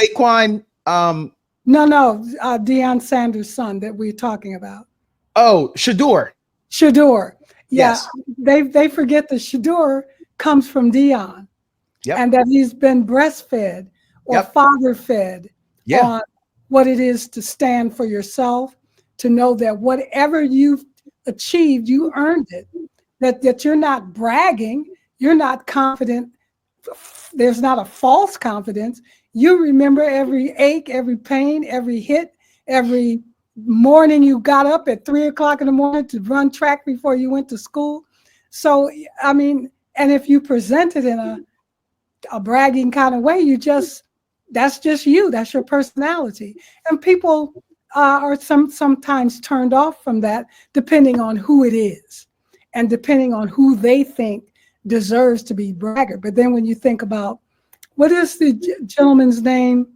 Saquon. No, Deion Sanders' son that we're talking about. Oh, Shadour. Shadour. Yeah, Yes. they forget that Shadour comes from Deion, and that he's been breastfed or father-fed on what it is to stand for yourself, to know that whatever you've achieved, you earned it. That you're not bragging, you're not confident. There's not a false confidence. You remember every ache, every pain, every hit, every morning you got up at 3 o'clock in the morning to run track before you went to school. So, I mean, and if you present it in a bragging kind of way, that's just you, that's your personality. And people are sometimes turned off from that, depending on who it is and depending on who they think deserves to be braggart. But then when you think about, what is the gentleman's name?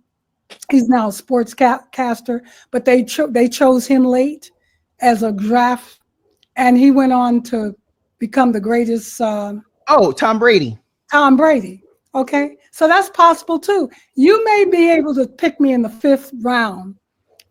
He's now a sportscaster, but they chose him late as a draft, and he went on to become the greatest. Tom Brady. Tom Brady. Okay, so that's possible too. You may be able to pick me in the 5th round,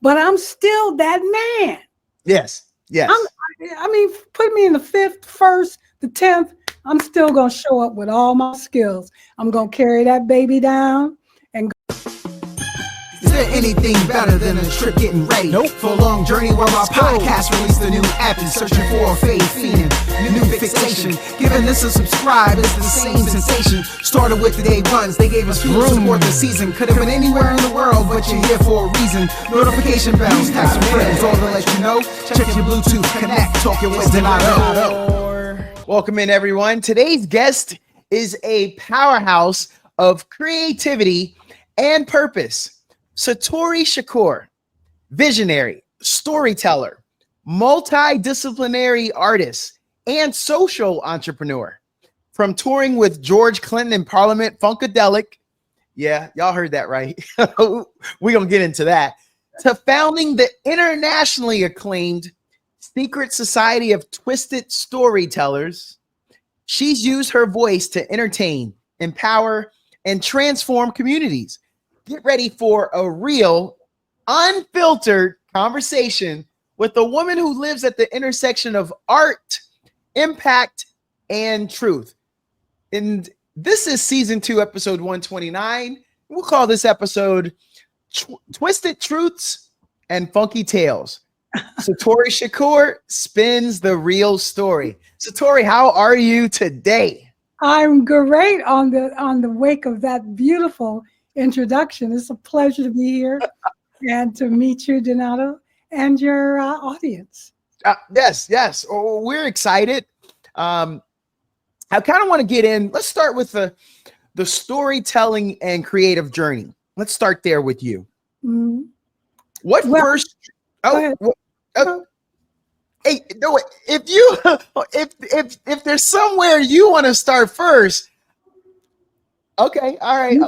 but I'm still that man. Yes. I mean, put me in the 5th, 1st, the 10th. I'm still gonna show up with all my skills. I'm gonna carry that baby down and Is there anything better than a trip getting ready? Nope. For a long journey where our podcast released a new app and searching for a fade fiend, new fixation. Giving this a subscribe is the same sensation. Started with the day ones, they gave us fuel to support the season. Could have been anywhere in the world, but you're here for a reason. Notification bells, text your friends, all to let you know. Check your Bluetooth, connect, talking with Donato. Welcome in, everyone. Today's guest is a powerhouse of creativity and purpose. Satori Shakoor, visionary, storyteller, multi-disciplinary artist, and social entrepreneur. From touring with George Clinton in Parliament, Funkadelic, yeah, y'all heard that right. We're going to get into that. To founding the internationally acclaimed Secret Society of Twisted Storytellers, she's used her voice to entertain, empower, and transform communities. Get ready for a real, unfiltered conversation with a woman who lives at the intersection of art, impact, and truth. And this is season 2, episode 129. We'll call this episode Twisted Truths and Funky Tales. Satori Shakoor spins the real story. Satori, how are you today? I'm great on the wake of that beautiful introduction. It's a pleasure to be here and to meet you, Donato, and your audience. Yes. Oh, we're excited. I kind of want to get in. Let's start with the storytelling and creative journey. Let's start there with you. Mm-hmm. Hey, no, if there's somewhere you want to start first, okay, all right.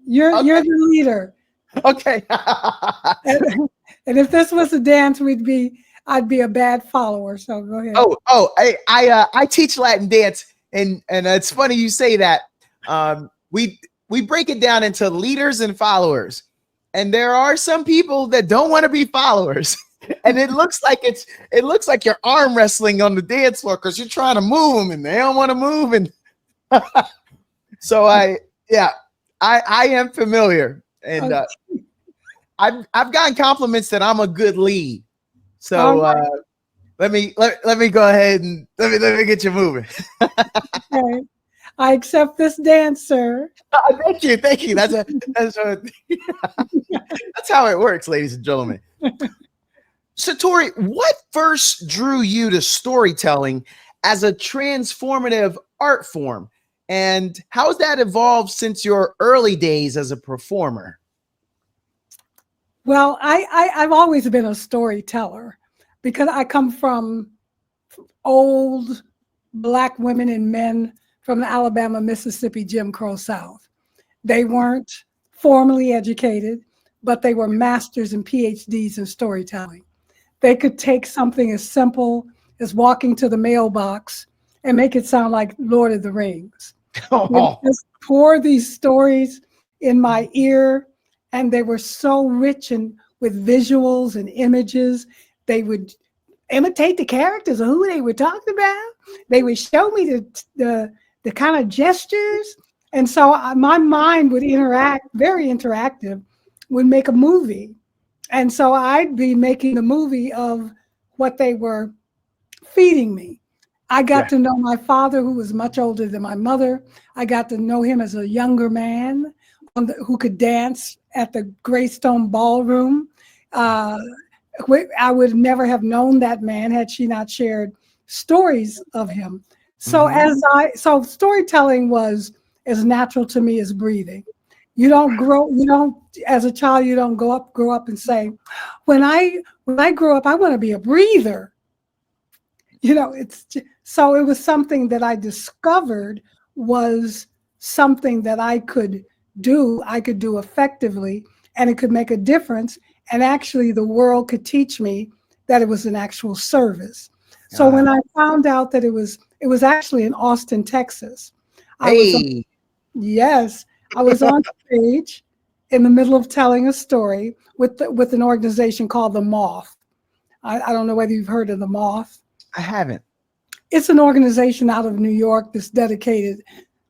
You're the leader. Okay. and if this was a dance, I'd be a bad follower. So go ahead. I teach Latin dance, and it's funny you say that. We break it down into leaders and followers, and there are some people that don't want to be followers. And it looks like you're arm wrestling on the dance floor because you're trying to move them and they don't want to move. And so I am familiar, and I've gotten compliments that I'm a good lead. So let me go ahead and let me get you moving. Okay. I accept this dance, sir. Thank you. That's how it works, ladies and gentlemen. Satori, what first drew you to storytelling as a transformative art form? And how has that evolved since your early days as a performer? Well, I've always been a storyteller because I come from old Black women and men from the Alabama, Mississippi, Jim Crow South. They weren't formally educated, but they were masters and PhDs in storytelling. They could take something as simple as walking to the mailbox and make it sound like Lord of the Rings. Just pour these stories in my ear, and they were so rich and with visuals and images. They would imitate the characters of who they were talking about. They would show me the kind of gestures. And so my mind would interact, very interactive, would make a movie. And so I'd be making the movie of what they were feeding me. I got to know my father, who was much older than my mother. I got to know him as a younger man who could dance at the Greystone Ballroom. I would never have known that man had she not shared stories of him. So so storytelling was as natural to me as breathing. You don't as a child, you don't grow up and say, when I grow up, I want to be a breather. So it was something that I discovered was something that I could do effectively, and it could make a difference. And actually the world could teach me that it was an actual service. So when I found out that it was actually in Austin, Texas, I was on stage in the middle of telling a story with an organization called the Moth. I don't know whether you've heard of the Moth. I haven't. It's an organization out of New York that's dedicated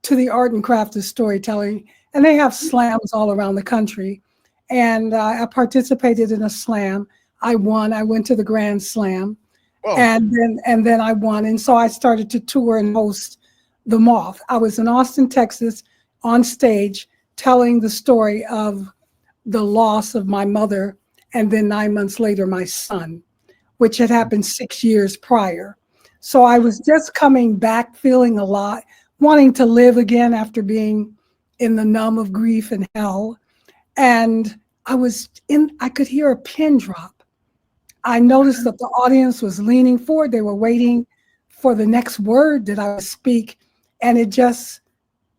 to the art and craft of storytelling, and they have slams all around the country. And I participated in a slam. I won. I went to the Grand Slam. Whoa. and then I won. And so I started to tour and host the Moth. I was in Austin, Texas, on stage telling the story of the loss of my mother, and then 9 months later, my son, which had happened 6 years prior. So I was just coming back, feeling a lot, wanting to live again after being in the numb of grief and hell. And I could hear a pin drop. I noticed that the audience was leaning forward. They were waiting for the next word that I would speak. And it just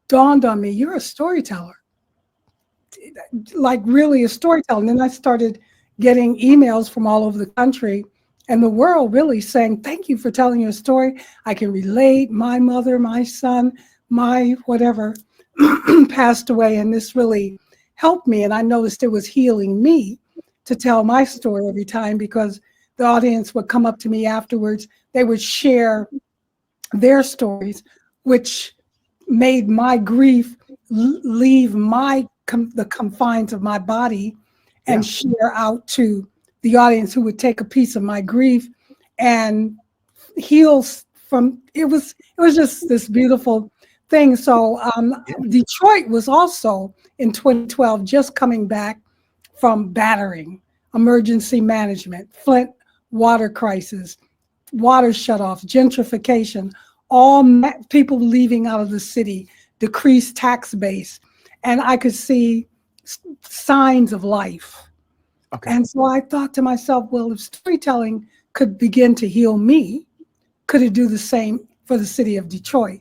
dawned on me, you're a storyteller. Like really a storyteller. And then I started getting emails from all over the country and the world really saying, thank you for telling your story. I can relate. My mother, my son, my whatever passed away. And this really helped me. And I noticed it was healing me to tell my story every time, because the audience would come up to me afterwards. They would share their stories, which made my grief leave the confines of my body and share out to the audience, who would take a piece of my grief and heal from. It was just this beautiful thing. So Detroit was also in 2012 just coming back from battering, emergency management, Flint water crisis, water shutoffs, gentrification, all people leaving out of the city, decreased tax base. And I could see signs of life. Okay. And so I thought to myself, well, if storytelling could begin to heal me, could it do the same for the city of Detroit?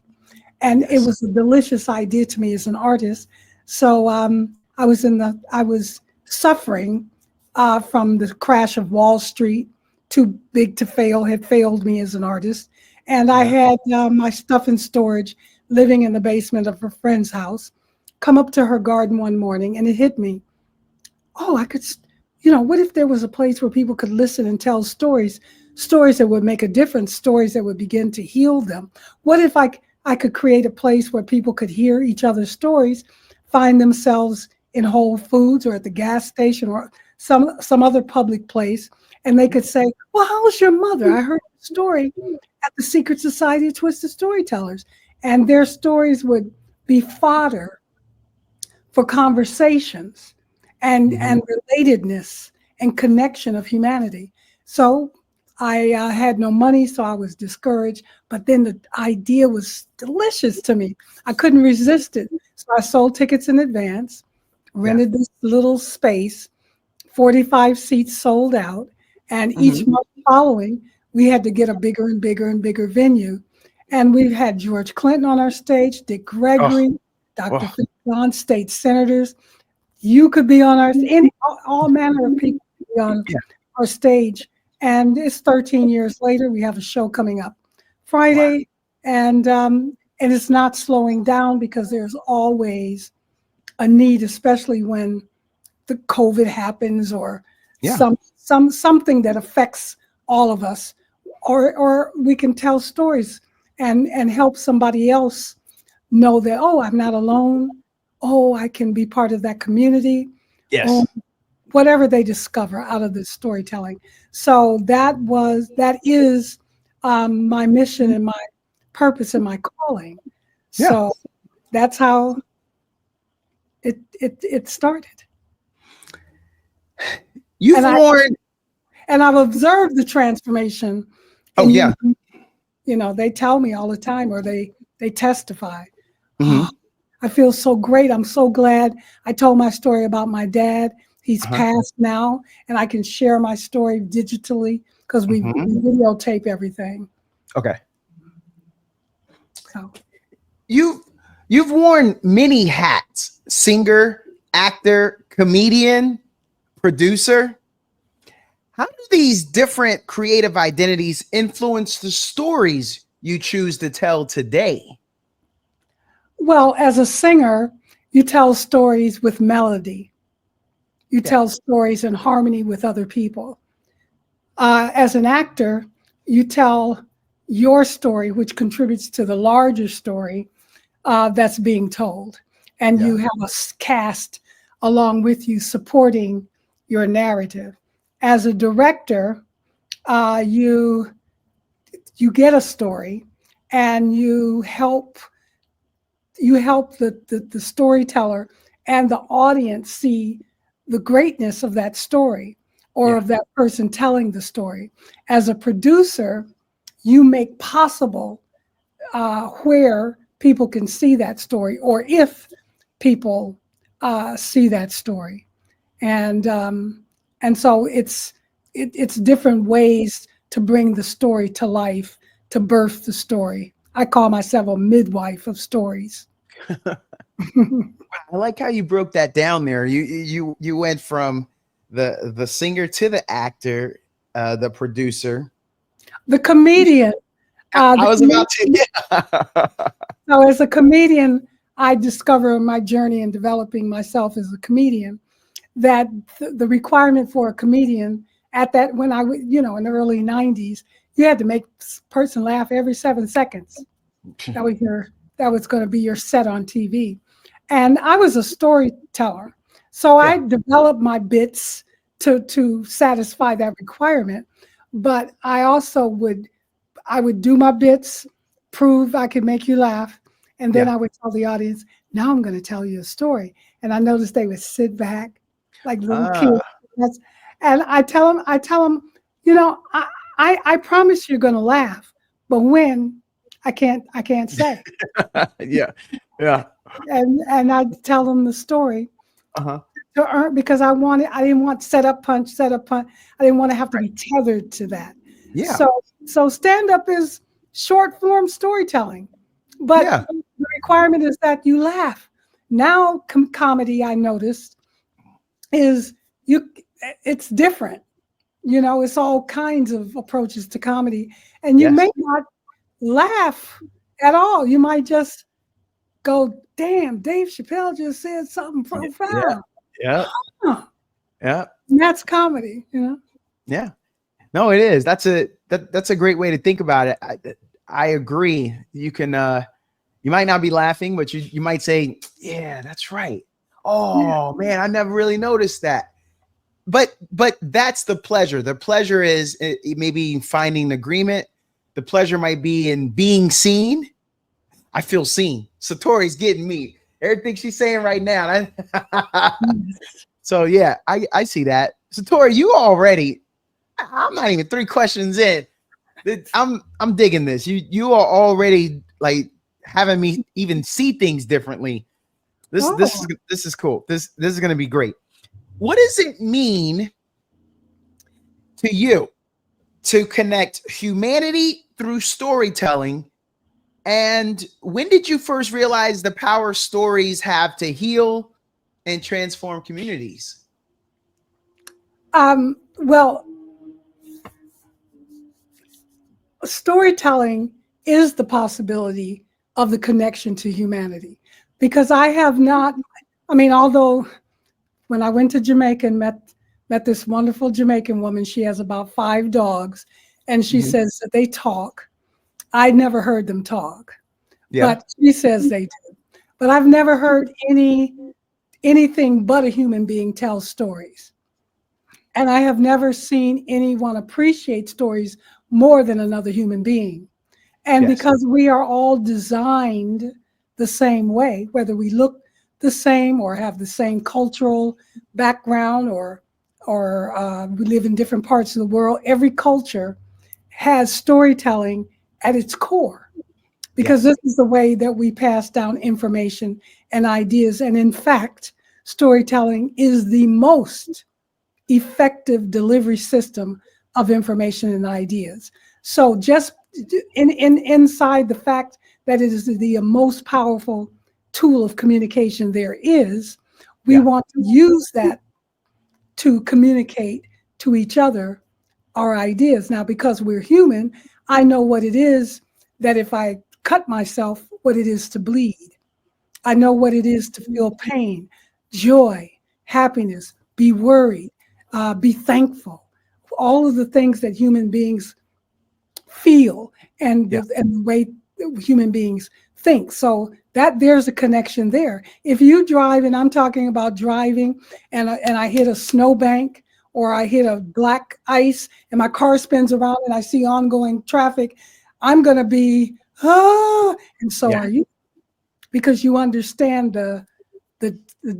And it was a delicious idea to me as an artist. So I was suffering from the crash of Wall Street. Too big to fail had failed me as an artist. And I had my stuff in storage, living in the basement of a friend's house, come up to her garden one morning, and it hit me. Oh, I could, what if there was a place where people could listen and tell stories that would make a difference, stories that would begin to heal them? What if I could create a place where people could hear each other's stories, find themselves in Whole Foods or at the gas station or some other public place, and they could say, well, how's your mother? I heard a story at the Secret Society of Twisted Storytellers. And their stories would be fodder for conversations and relatedness and connection of humanity. So I had no money, so I was discouraged. But then the idea was delicious to me. I couldn't resist it. So I sold tickets in advance, rented this little space, 45 seats sold out. And each month following, we had to get a bigger and bigger and bigger venue. And we've had George Clinton on our stage, Dick Gregory, Dr. John, state senators. You could be on all manner of people could be on our stage. And it's 13 years later. We have a show coming up Friday, and it's not slowing down, because there's always a need, especially when the COVID happens, or Yeah. something that affects all of us, or we can tell stories and help somebody else know that, oh, I'm not alone. Oh, I can be part of that community. Yes. Oh, whatever they discover out of this storytelling. So that is my mission and my purpose and my calling. Yeah. So that's how it started. You've worn, and I've observed the transformation. Oh, yeah. You know, they tell me all the time, or they testify. Mhm. Oh, I feel so great. I'm so glad I told my story about my dad. He's passed now, and I can share my story digitally because we videotape everything. Okay. So You've worn many hats: singer, actor, comedian, producer. How do these different creative identities influence the stories you choose to tell today? well, as a singer, you tell stories with melody. You tell stories in harmony with other people. As an actor, you tell your story, which contributes to the larger story that's being told. And you have a cast along with you supporting your narrative. As a director, you get a story, and you help the storyteller and the audience see the greatness of that story, or of that person telling the story. As a producer, you make possible where people can see that story, or if people see that story. And so it's different ways to bring the story to life, to birth the story. I call myself a midwife of stories. I like how you broke that down there. You went from the singer to the actor, the producer, the comedian. I was about to. So as a comedian, I discover my journey in developing myself as a comedian, that the requirement for a comedian at that, when I was, in the early 90s, you had to make a person laugh every 7 seconds. That was going to be your set on TV. And I was a storyteller. So I developed my bits to satisfy that requirement. But I also would do my bits, prove I could make you laugh. And then I would tell the audience, now I'm going to tell you a story. And I noticed they would sit back like little kids. And I tell them, I promise you're going to laugh, but when, I can't say. Yeah. And I tell them the story to earn, because I didn't want set up punch. I didn't want to have to be tethered to that. Yeah. So stand up is short form storytelling, but the requirement is that you laugh. Now comedy, I noticed, is it's different. It's all kinds of approaches to comedy, and you may not laugh at all. You might just go, damn, Dave Chappelle just said something profound. Yeah. And that's comedy, Yeah. No, it is. That's a great way to think about it. I agree. You can you might not be laughing, but you might say, yeah, that's right. Oh man, I never really noticed that. But that's the pleasure. The pleasure is maybe finding agreement. The pleasure might be in being seen. I feel seen. Satori's getting me. Everything she's saying right now. So yeah, I see that. Satori, you already, I'm not even 3 questions in. I'm digging this. You are already like having me even see things differently. This is cool. This is gonna be great. What does it mean to you to connect humanity through storytelling? And when did you first realize the power stories have to heal and transform communities? Well, storytelling is the possibility of the connection to humanity, because I have not, although when I went to Jamaica and met this wonderful Jamaican woman. She has about 5 dogs, and she says that they talk. I never heard them talk, but she says they do. But I've never heard anything but a human being tell stories. And I have never seen anyone appreciate stories more than another human being. And because we are all designed the same way, whether we look the same or have the same cultural background or we live in different parts of the world, every culture has storytelling at its core, because this is the way that we pass down information and ideas. And in fact, storytelling is the most effective delivery system of information and ideas. So just inside the fact that it is the most powerful tool of communication there is, we want to use that to communicate to each other our ideas. Now, because we're human, I know what it is that if I cut myself, what it is to bleed. I know what it is to feel pain, joy, happiness, be worried, be thankful, all of the things that human beings feel and the way human beings think. So that there's a connection there. If you drive, and I'm talking about driving, and I hit a snowbank or I hit a black ice and my car spins around and I see ongoing traffic, I'm going to be, and so are you, because you understand the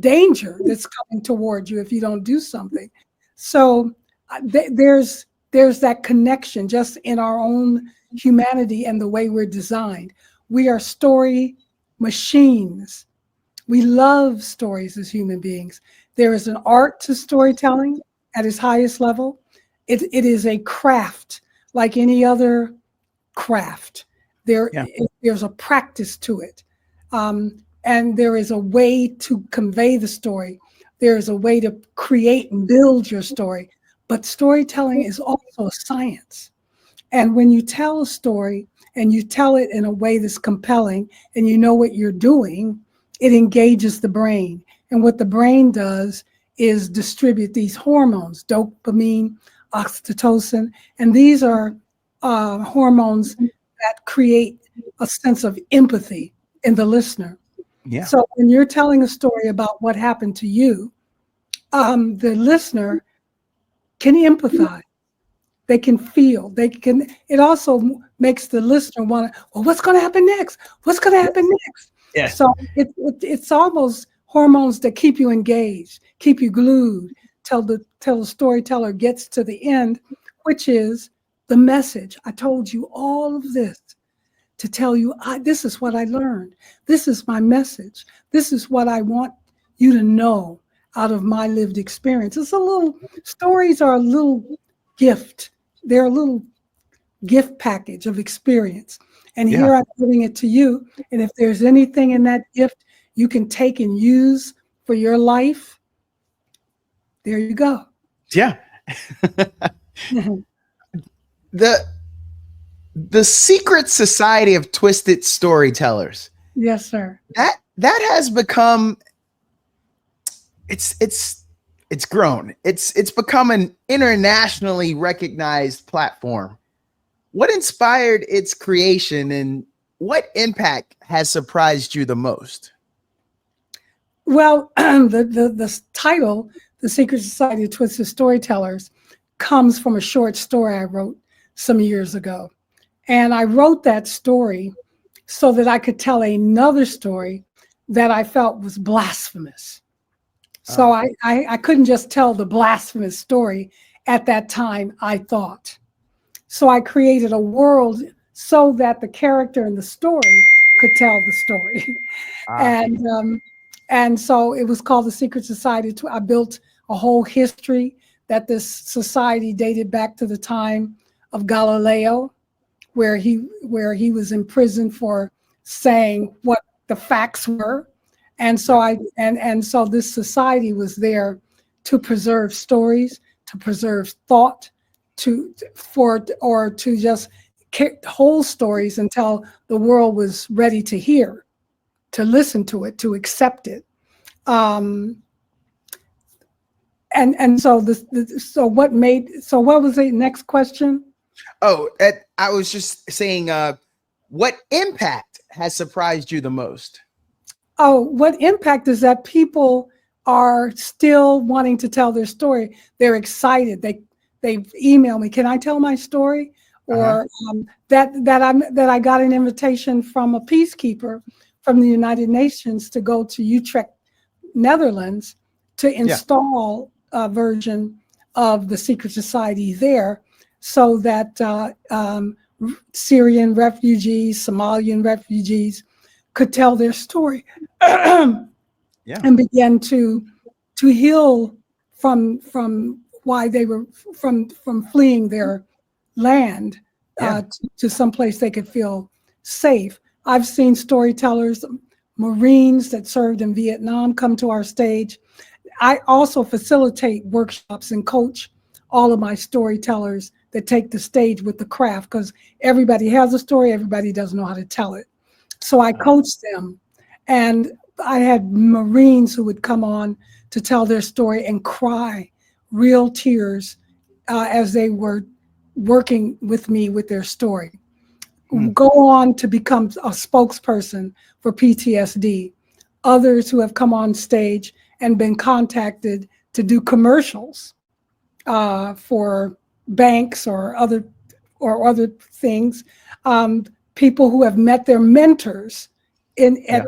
danger that's coming toward you if you don't do something. So there's that connection just in our own humanity and the way we're designed. We are story machines. We love stories as human beings. There is an art to storytelling at its highest level. It is a craft like any other craft. There's a practice to it. And there is a way to convey the story. There is a way to create and build your story. But storytelling is also a science. And when you tell a story and you tell it in a way that's compelling and you know what you're doing, it engages the brain. And what the brain does is distribute these hormones, dopamine, oxytocin, and these are hormones that create a sense of empathy in the listener. So when you're telling a story about what happened to you, the listener can empathize. They can feel. It also makes the listener want to, well, what's going to happen next? What's going to happen next? So it's almost hormones that keep you engaged, keep you glued till the storyteller gets to the end, which is the message. I told you all of this to tell you, this is what I learned. This is my message. This is what I want you to know out of my lived experience. Stories are a little gift. They're a little gift package of experience. And here I'm giving it to you. And if there's anything in that gift you can take and use for your life, there you go. Yeah. The secret society of twisted storytellers. Yes, sir. That has become, it's grown. It's become an internationally recognized platform. What inspired its creation and what impact has surprised you the most? Well, the title, The Secret Society of Twisted Storytellers, comes from a short story I wrote some years ago. And I wrote that story so that I could tell another story that I felt was blasphemous. So I couldn't just tell the blasphemous story at that time, I thought. So I created a world so that the character in the story could tell the story. And so it was called the Secret Society. I built a whole history that this society dated back to the time of Galileo, where he was in prison for saying what the facts were. And so so this society was there to preserve stories, to preserve thought, to just hold stories until the world was ready to hear, to listen to it, to accept it. And so so what was the next question? Oh, I was just saying, what impact has surprised you the most? Oh, what impact is that people are still wanting to tell their story. They're excited. They've emailed me, can I tell my story? Or that I got an invitation from a peacekeeper from the United Nations to go to Utrecht, Netherlands, to install a version of the secret society there, so that Syrian refugees, Somalian refugees could tell their story and begin to heal from why they were from fleeing their land to some place they could feel safe. I've seen storytellers, Marines that served in Vietnam, come to our stage. I also facilitate workshops and coach all of my storytellers that take the stage with the craft, because everybody has a story, everybody doesn't know how to tell it. So I coach them, and I had Marines who would come on to tell their story and cry real tears as they were working with me with their story. Go on to become a spokesperson for PTSD. Others who have come on stage and been contacted to do commercials for banks or other things. People who have met their mentors at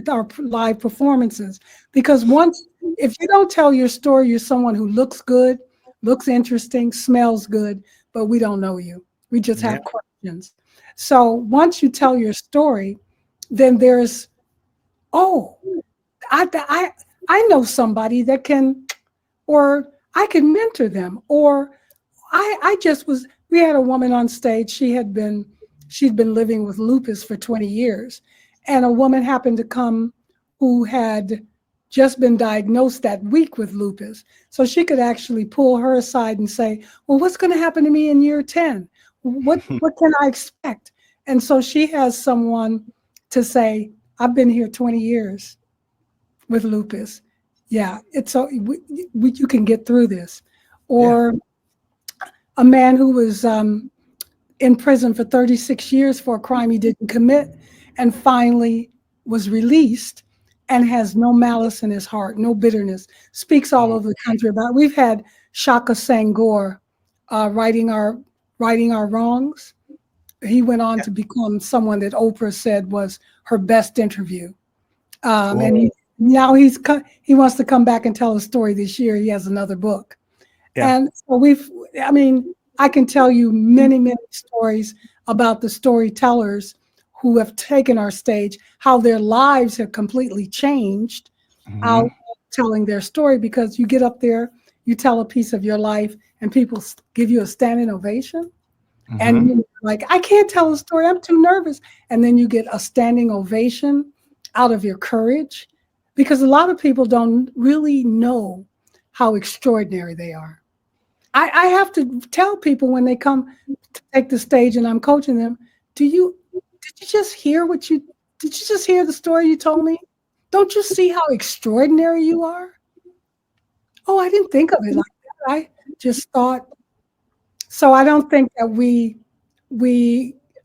our live performances. Because if you don't tell your story, you're someone who looks good, looks interesting, smells good, but we don't know you. We just have questions. So once you tell your story, then there's, I know somebody that can, or I can mentor them, or we had a woman on stage, she'd been living with lupus for 20 years. And a woman happened to come who had just been diagnosed that week with lupus. So she could actually pull her aside and say, well, what's going to happen to me in year 10? What can I expect? And so she has someone to say, I've been here 20 years with lupus. Yeah, you can get through this. Or a man who was in prison for 36 years for a crime he didn't commit, and finally was released and has no malice in his heart, no bitterness, speaks all over the country about it. We've had Shaka Sangor righting our wrongs. He went on to become someone that Oprah said was her best interview. And he wants to come back and tell a story this year. He has another book. And so I can tell you many, many stories about the storytellers who have taken our stage, how their lives have completely changed out telling their story, because you get up there, you tell a piece of your life, and people give you a standing ovation. And you're like, I can't tell a story, I'm too nervous. And then you get a standing ovation out of your courage, because a lot of people don't really know how extraordinary they are. I have to tell people when they come to take the stage and I'm coaching them, did you just hear the story you told me? Don't you see how extraordinary you are? Oh, I didn't think of it like that. I just thought. So I don't think that we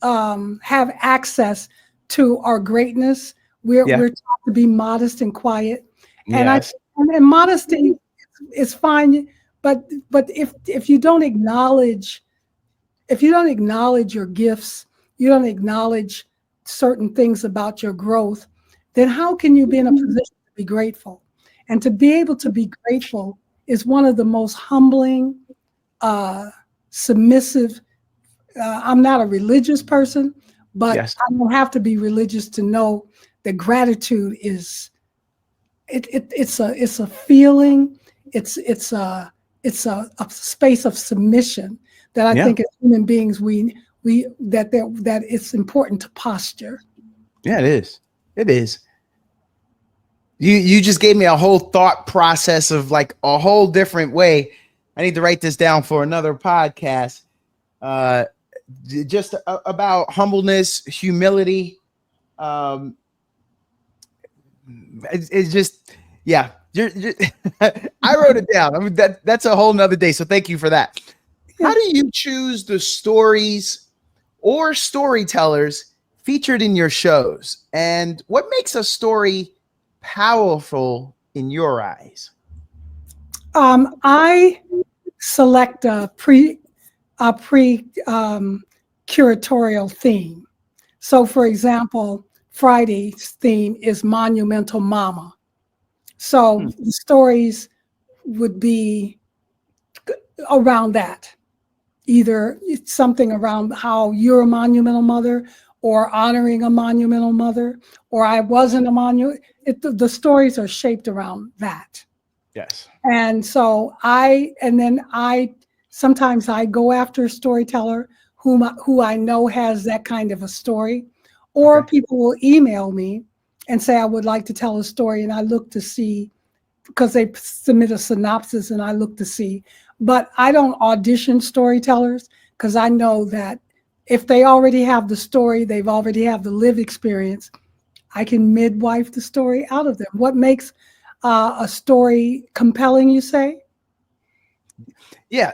have access to our greatness. We're taught to be modest and quiet, and modesty is fine. But if you don't acknowledge your gifts, you don't acknowledge certain things about your growth, then how can you be in a position to be grateful? And to be able to be grateful is one of the most humbling, submissive. I'm not a religious person, but I don't have to be religious to know that gratitude is it's a feeling. It's a space of submission that I think as human beings that it's important to posture. Yeah, it is. It is. You just gave me a whole thought process of like a whole different way. I need to write this down for another podcast. Just about humbleness, humility. It's just, I wrote it down. I mean, that's a whole nother day. So thank you for that. How do you choose the stories or storytellers featured in your shows? And what makes a story powerful in your eyes? I select a curatorial theme. So for example, Friday's theme is Monumental Mama. So the stories would be around that. Either it's something around how you're a monumental mother, or honoring a monumental mother, or I wasn't a monument. The stories are shaped around that. Yes. And so sometimes I go after a storyteller who I know has that kind of a story, or people will email me and say, I would like to tell a story. And I look to see, because they submit a synopsis, and I look to see, but I don't audition storytellers, because I know that if they already have the story, they've already have the lived experience, I can midwife the story out of them. What makes a story compelling, you say? Yeah.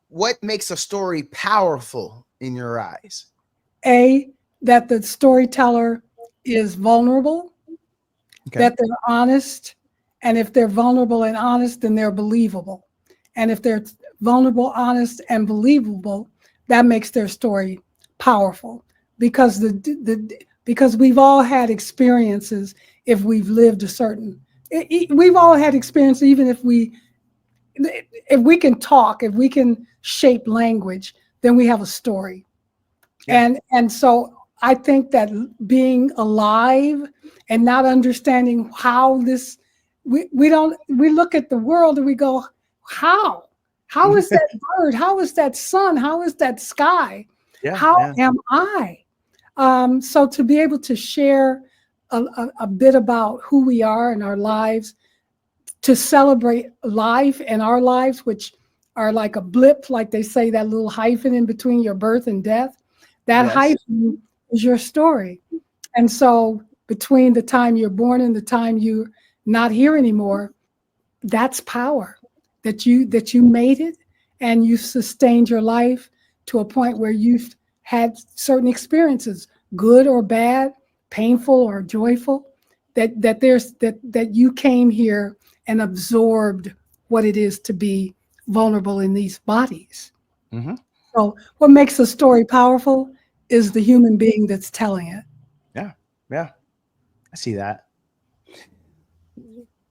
What makes a story powerful in your eyes? That the storyteller is vulnerable, that they're honest. And if they're vulnerable and honest, then they're believable. And if they're vulnerable, honest, and believable, that makes their story powerful, because because we've all had experiences. If we've lived we've all had experience, even if we can talk, if we can shape language, then we have a story. Yeah. And so I think that being alive and not understanding how this, we look at the world and we go, how is that bird? How is that sun? How is that sky? How am I? So to be able to share a bit about who we are in our lives, to celebrate life and our lives, which are like a blip, like they say, that little hyphen in between your birth and death, that hyphen is your story. And so between the time you're born and the time you're not here anymore, that's power, that you made it and you sustained your life to a point where you've had certain experiences, good or bad, painful or joyful, that you came here and absorbed what it is to be vulnerable in these bodies. Mm-hmm. So what makes a story powerful is the human being that's telling it. Yeah, I see that.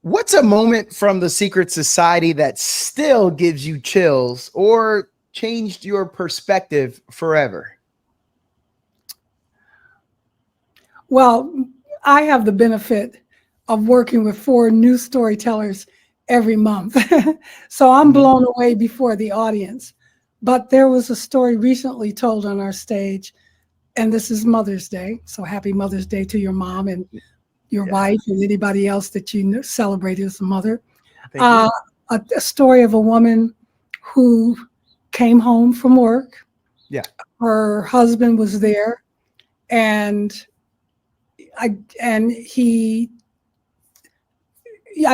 What's a moment from the secret society that still gives you chills or changed your perspective forever? Well, I have the benefit of working with 4 new storytellers every month. So I'm blown away before the audience. But there was a story recently told on our stage, and this is Mother's Day. So happy Mother's Day to your mom and your wife and anybody else that you celebrate as a mother. A story of a woman who came home from work. Yeah. Her husband was there, and I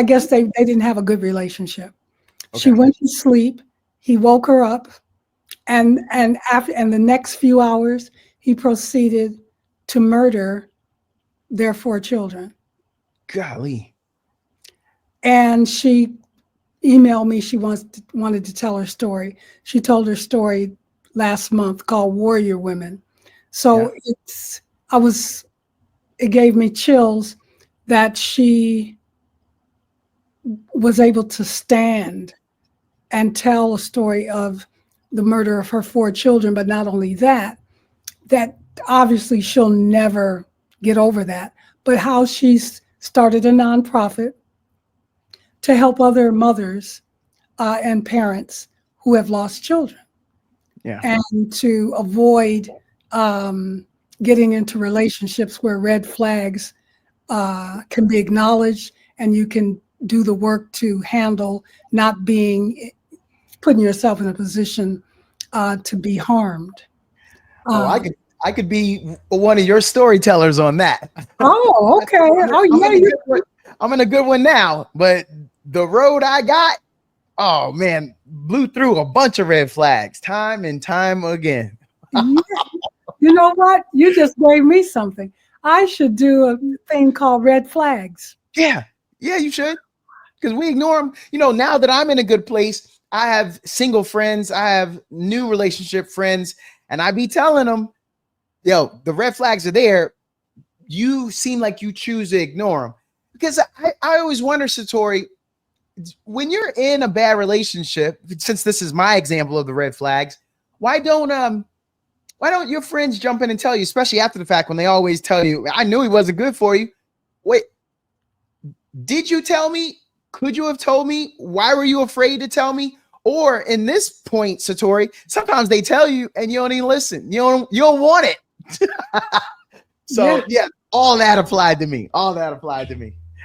guess they didn't have a good relationship. Okay. She went to sleep. He woke her up, and the next few hours he proceeded to murder their 4 children. Golly. And she emailed me. She wanted to tell her story. She told her story last month, called Warrior Women. So it gave me chills that she was able to stand and tell a story of the murder of her 4 children. But not only that obviously she'll never get over that, but how she's started a nonprofit to help other mothers and parents who have lost children. Yeah. And to avoid getting into relationships where red flags can be acknowledged, and you can do the work to handle not putting yourself in a position to be harmed. I could be one of your storytellers on that. Oh, okay. I'm in a good one now, but the road I got, oh man, blew through a bunch of red flags time and time again. Yeah. You know what? You just gave me something. I should do a thing called red flags. Yeah, you should, because we ignore them. You know, now that I'm in a good place, I have single friends, I have new relationship friends, and I be telling them, yo, the red flags are there. You seem like you choose to ignore them. Because I always wonder, Satori, when you're in a bad relationship, since this is my example of the red flags, why don't your friends jump in and tell you, especially after the fact, when they always tell you, I knew he wasn't good for you. Wait, did you tell me? Could you have told me? Why were you afraid to tell me? Or in this point, Satori, sometimes they tell you and you don't even listen. You don't want it. So yeah, all that applied to me.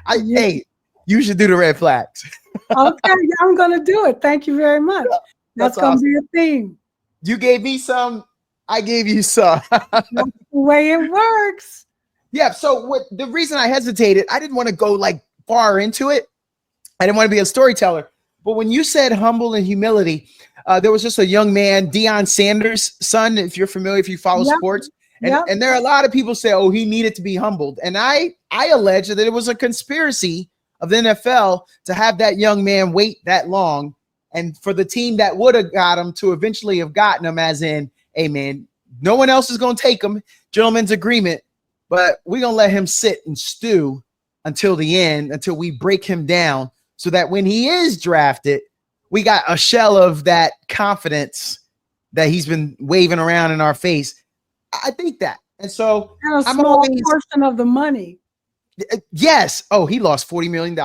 Hey, you should do the red flags. Okay, I'm gonna do it. Thank you very much. That's gonna awesome. be a theme. You gave me some, I gave you some. That's the way it works. Yeah. So the reason I hesitated, I didn't want to go like far into it. I didn't want to be a storyteller. But when you said humble and humility, there was just a young man, Deion Sanders' son, if you're familiar, if you follow sports. And there are a lot of people say, oh, he needed to be humbled. And I allege that it was a conspiracy of the NFL to have that young man wait that long, and for the team that would have got him to eventually have gotten him, as in, hey, man, no one else is going to take him, gentleman's agreement, but we're going to let him sit and stew until the end, until we break him down, so that when he is drafted, we got a shell of that confidence that he's been waving around in our face. I think that. And so and a small portion of the money. Yes. Oh, he lost $40 million.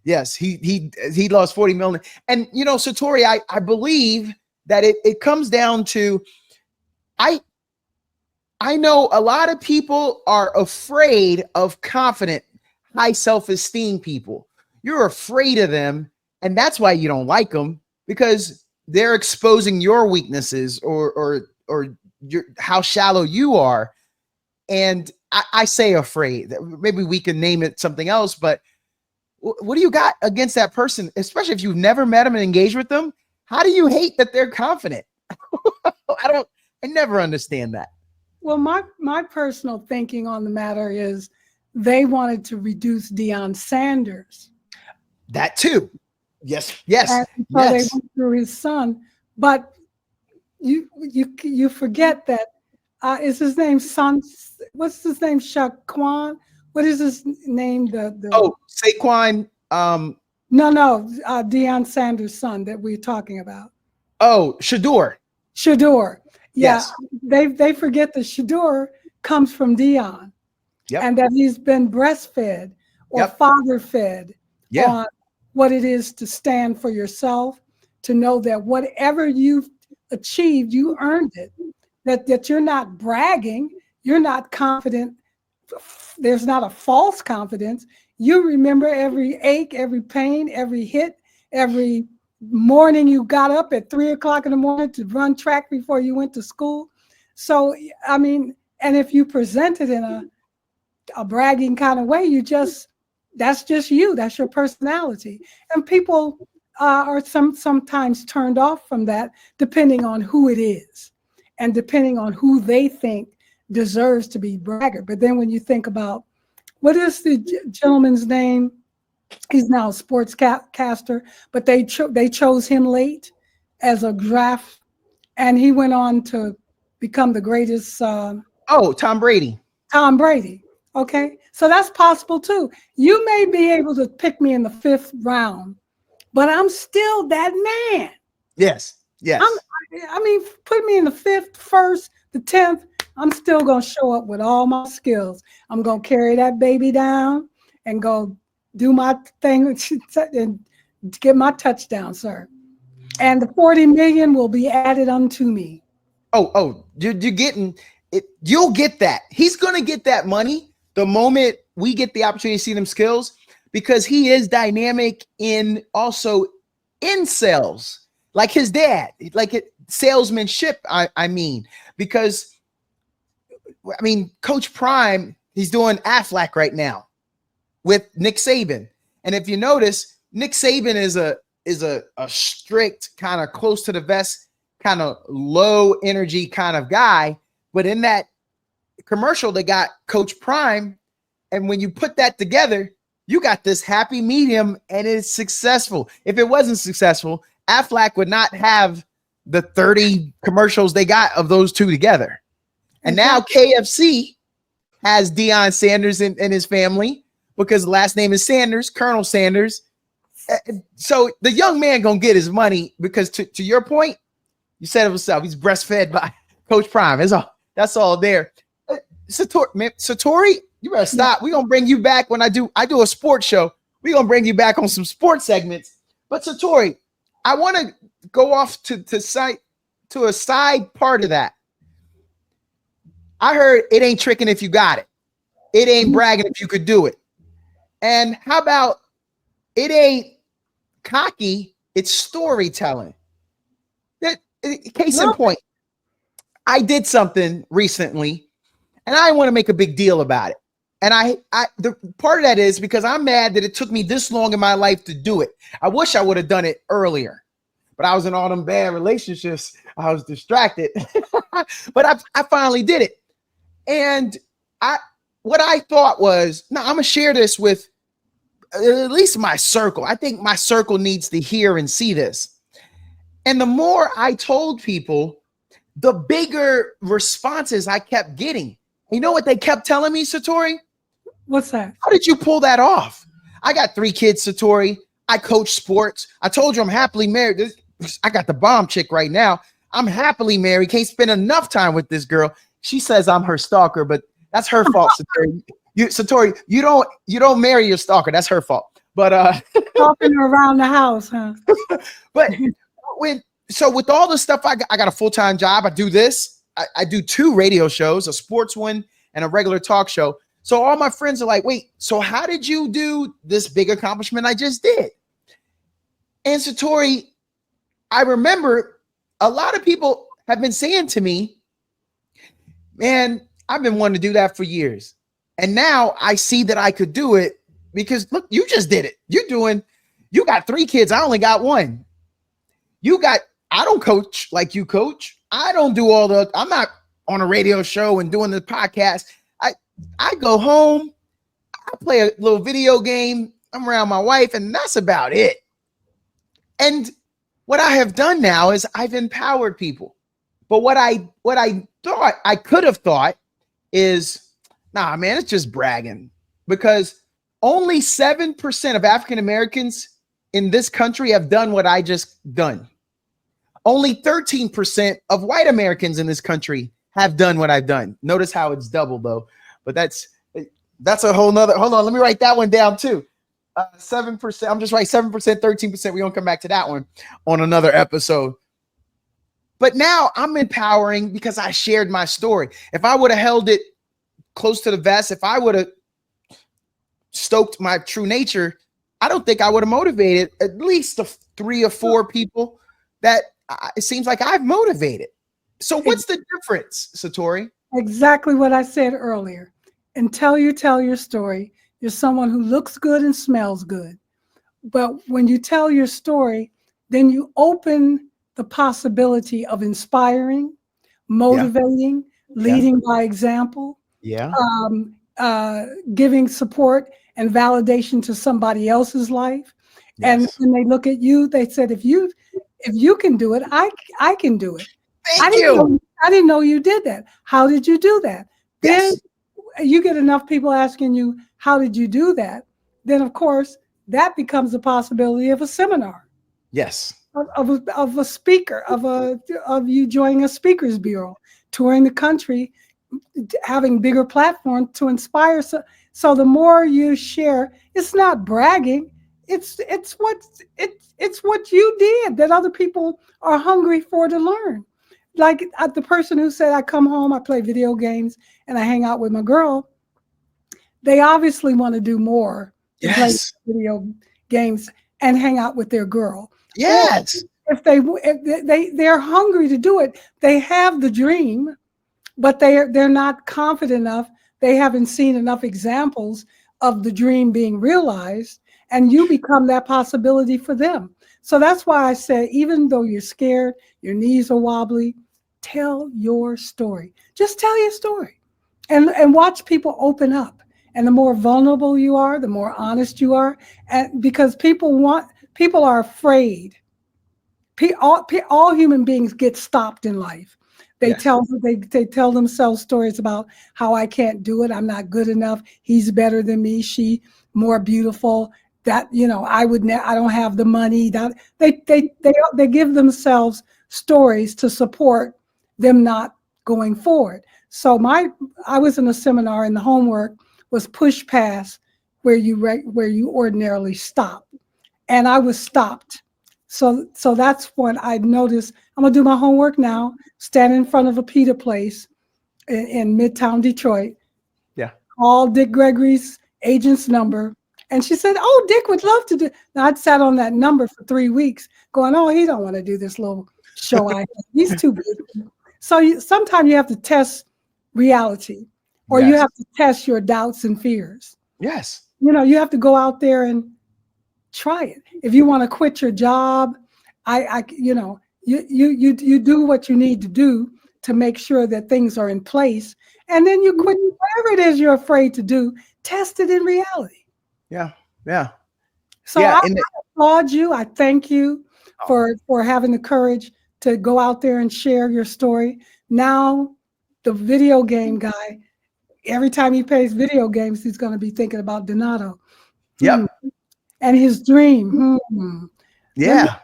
Yes, he lost $40 million. And you know, Satori, I believe that it comes down to I know a lot of people are afraid of confident, high self-esteem people. You're afraid of them, and that's why you don't like them, because they're exposing your weaknesses or how shallow you are. And I say afraid. Maybe we can name it something else, but what do you got against that person, especially if you've never met them and engaged with them? How do you hate that they're confident? I never understand that. Well, my personal thinking on the matter is they wanted to reduce Deion Sanders. That too. Yes. And so they went through his son, but you forget that is his name son? What's his name? Shaquan? What is his name? Saquon. No, Deion Sanders' son that we're talking about. Oh, Shakoor. Yeah, yes. They forget that Shakoor comes from Deion, and that he's been breastfed or father fed on what it is to stand for yourself, to know that whatever you've achieved, you earned it. That you're not bragging, you're not confident. There's not a false confidence. You remember every ache, every pain, every hit, every morning you got up at 3 o'clock in the morning to run track before you went to school. So, I mean, and if you present it in a bragging kind of way, that's just you, that's your personality. And people are sometimes turned off from that, depending on who it is and depending on who they think deserves to be braggart. But then when you think about, what is the gentleman's name? He's now a sportscaster, but they chose him late as a draft, and he went on to become the greatest. Tom Brady. Tom Brady. Okay, so that's possible too. You may be able to pick me in the 5th round, but I'm still that man. Yes. I mean, put me in the 5th, 1st, the 10th. I'm still gonna show up with all my skills. I'm gonna carry that baby down and go do my thing and get my touchdown, sir. And the 40 million will be added unto me. You're getting it. You'll get that. He's gonna get that money the moment we get the opportunity to see them skills, because he is dynamic in sales, like his dad, salesmanship. I mean, because Coach Prime, he's doing Aflac right now. with Nick Saban. And if you notice, Nick Saban is a strict, kind of close to the vest, kind of low energy kind of guy. But in that commercial, they got Coach Prime. And when you put that together, you got this happy medium, and it's successful. If it wasn't successful, Aflac would not have the 30 commercials they got of those two together. And now KFC has Deion Sanders in his family because the last name is Sanders, Colonel Sanders. So the young man gonna get his money because to your point, you said it yourself, he's breastfed by Coach Prime. That's all there. Satori, you better stop. We're gonna bring you back when I do a sports show. We're gonna bring you back on some sports segments. But Satori, I want to go off to a side part of that. I heard it ain't tricking if you got it. It ain't bragging if you could do it. And how about it ain't cocky, it's storytelling. Case in point, I did something recently and I want to make a big deal about it. And the part of that is because I'm mad that it took me this long in my life to do it. I wish I would have done it earlier, but I was in all them bad relationships. I was distracted, but I finally did it. And what I thought was, no, I'm gonna share this with at least my circle. I think my circle needs to hear and see this. And the more I told people, the bigger responses I kept getting. You know what they kept telling me, Satori? What's that? How did you pull that off? I got 3 kids, Satori. I coach sports. I told you I'm happily married. I got the bomb chick right now. I'm happily married. Can't spend enough time with this girl. She says I'm her stalker, but that's her fault, Satori. Satori, you don't marry your stalker. That's her fault. But talking around the house, huh? But with all the stuff, I got a full-time job. I do this. I do 2 radio shows, a sports one and a regular talk show. So all my friends are like, wait, so how did you do this big accomplishment I just did? And Satori, I remember a lot of people have been saying to me, man, I've been wanting to do that for years. And now I see that I could do it because look, you just did it. You got 3 kids. I only got 1. I don't coach like you coach. I don't do I'm not on a radio show and doing the podcast. I go home, I play a little video game. I'm around my wife and that's about it. And what I have done now is I've empowered people. But what I thought I could have thought is, nah, man, it's just bragging because only 7% of African Americans in this country have done what I just done. Only 13% of white Americans in this country have done what I've done. Notice how it's double though, but that's a whole nother, hold on. Let me write that one down too. 7%. I'm just writing 7%, 13%. We're going to come back to that one on another episode. But now I'm empowering because I shared my story. If I would have held it close to the vest, if I would have stoked my true nature, I don't think I would have motivated at least 3 or 4 people that it seems like I've motivated. So what's the difference, Satori? Exactly what I said earlier. Until you tell your story, you're someone who looks good and smells good. But when you tell your story, then you open the possibility of inspiring, motivating, leading by example, giving support and validation to somebody else's life. And when they look at you, they said, if you can do it, I can do it. I didn't know you did that. How did you do that? Then you get enough people asking you, how did you do that? Then of course, that becomes a possibility of a seminar. Yes. Of a speaker, of you joining a speakers bureau, touring the country, having bigger platforms to inspire. So the more you share, it's not bragging. It's what you did that other people are hungry for to learn. Like the person who said, I come home, I play video games, and I hang out with my girl. They obviously want to do more. Play video games and hang out with their girl. Yes. If they're hungry to do it, they have the dream, but they're not confident enough. They haven't seen enough examples of the dream being realized, and you become that possibility for them. So that's why I say, even though you're scared, your knees are wobbly, tell your story. Just tell your story and watch people open up. And the more vulnerable you are, the more honest you are. And because people are afraid. All human beings get stopped in life. They tell themselves stories about how I can't do it. I'm not good enough. He's better than me. She more beautiful. That, I don't have the money. That they give themselves stories to support them not going forward. So I was in a seminar, and the homework was push past where you ordinarily stop, and I was stopped. So that's what I noticed. I'm gonna do my homework now. Stand in front of a pita place in Midtown Detroit. Yeah. Call Dick Gregory's agent's number. And she said, "Oh, Dick would love to do." Now, I'd sat on that number for 3 weeks going, "Oh, he don't want to do this little show. He's too big." So sometimes you have to test reality, or you have to test your doubts and fears. Yes. You have to go out there and try it. If you want to quit your job, you do what you need to do to make sure that things are in place, and then you quit whatever it is you're afraid to do. Test it in reality. Yeah. So I applaud you. I thank you for having the courage to go out there and share your story. Now, the video game guy, every time he plays video games, he's going to be thinking about Donato. Yep. And his dream. Yeah.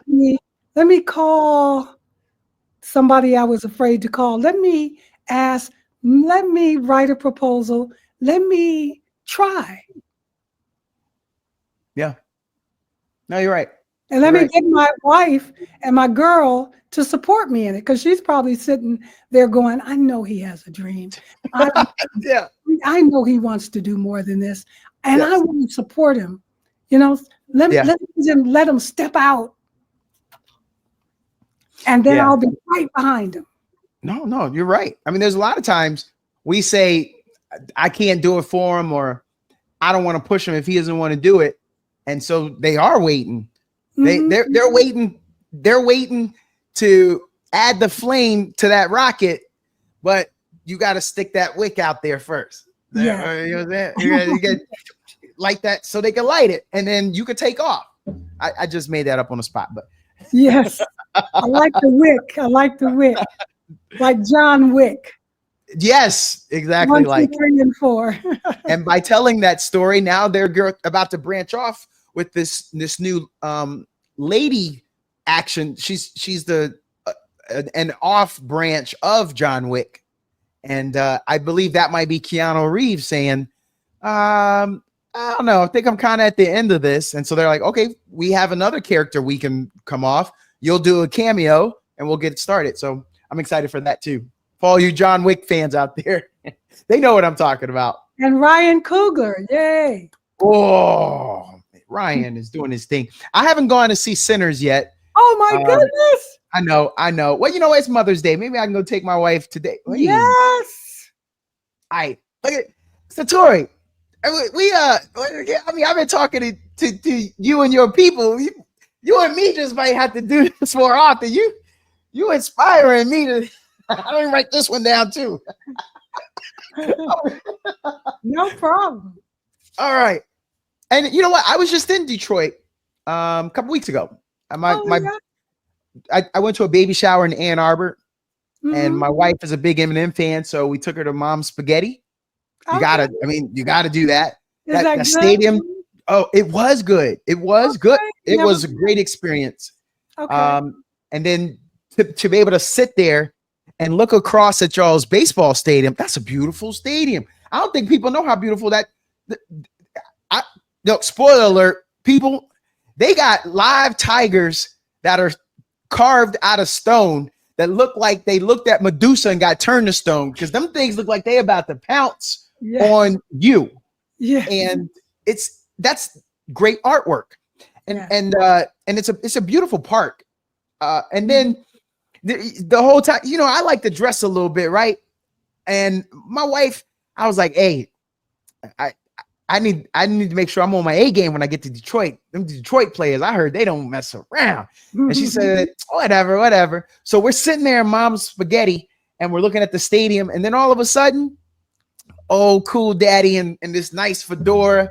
Let me call somebody I was afraid to call. Let me ask. Let me write a proposal. Let me try. Yeah. No, you're right. And let me get my wife and my girl to support me in it, because she's probably sitting there going, "I know he has a dream. I know he wants to do more than this, and I want to support him. Let him step out, and then I'll be right behind him." No, you're right. I mean, there's a lot of times we say, "I can't do it for him," or "I don't want to push him if he doesn't want to do it," and so they are waiting. They're waiting. They're waiting to add the flame to that rocket, but you got to stick that wick out there first. Yeah, you get light that so they can light it, and then you could take off. I just made that up on the spot, but yes, I like the wick. I like the wick, like John Wick. Yes, exactly. 1, 2, 3, and 4. And by telling that story, now they're about to branch off with this new lady action. She's an off branch of John Wick, and I believe that might be Keanu Reeves saying, "I don't know. I think I'm kind of at the end of this." And so they're like, "Okay, we have another character we can come off. You'll do a cameo, and we'll get it started." So I'm excited for that too. For all you John Wick fans out there, they know what I'm talking about. And Ryan Coogler, yay! Oh, Ryan is doing his thing. I haven't gone to see Sinners yet. Oh my goodness! I know. Well, it's Mother's Day. Maybe I can go take my wife today. Yes. Look at Satori. I've been talking to you and your people. You and me just might have to do this more often. You inspiring me to. I'm gonna write this one down too. No problem. All right. And you know what? I was just in Detroit a couple weeks ago. I went to a baby shower in Ann Arbor, and my wife is a big Eminem fan, so we took her to Mom's Spaghetti. You gotta do that. That stadium. Oh, it was good. It was good. It was a great experience. Okay. And then to be able to sit there and look across at y'all's baseball stadium. That's a beautiful stadium. I don't think people know how beautiful that. No, spoiler alert, people, they got live tigers that are carved out of stone that look like they looked at Medusa and got turned to stone, because them things look like they about to pounce on you. Yeah. And that's great artwork. And it's a beautiful park. And then the whole time, I like to dress a little bit, right? And my wife, I was like, "Hey, I need to make sure I'm on my A game when I get to Detroit. Them Detroit players, I heard they don't mess around. And she said, whatever. So we're sitting there in Mom's Spaghetti and we're looking at the stadium. And then all of a sudden, oh, cool daddy in this nice fedora,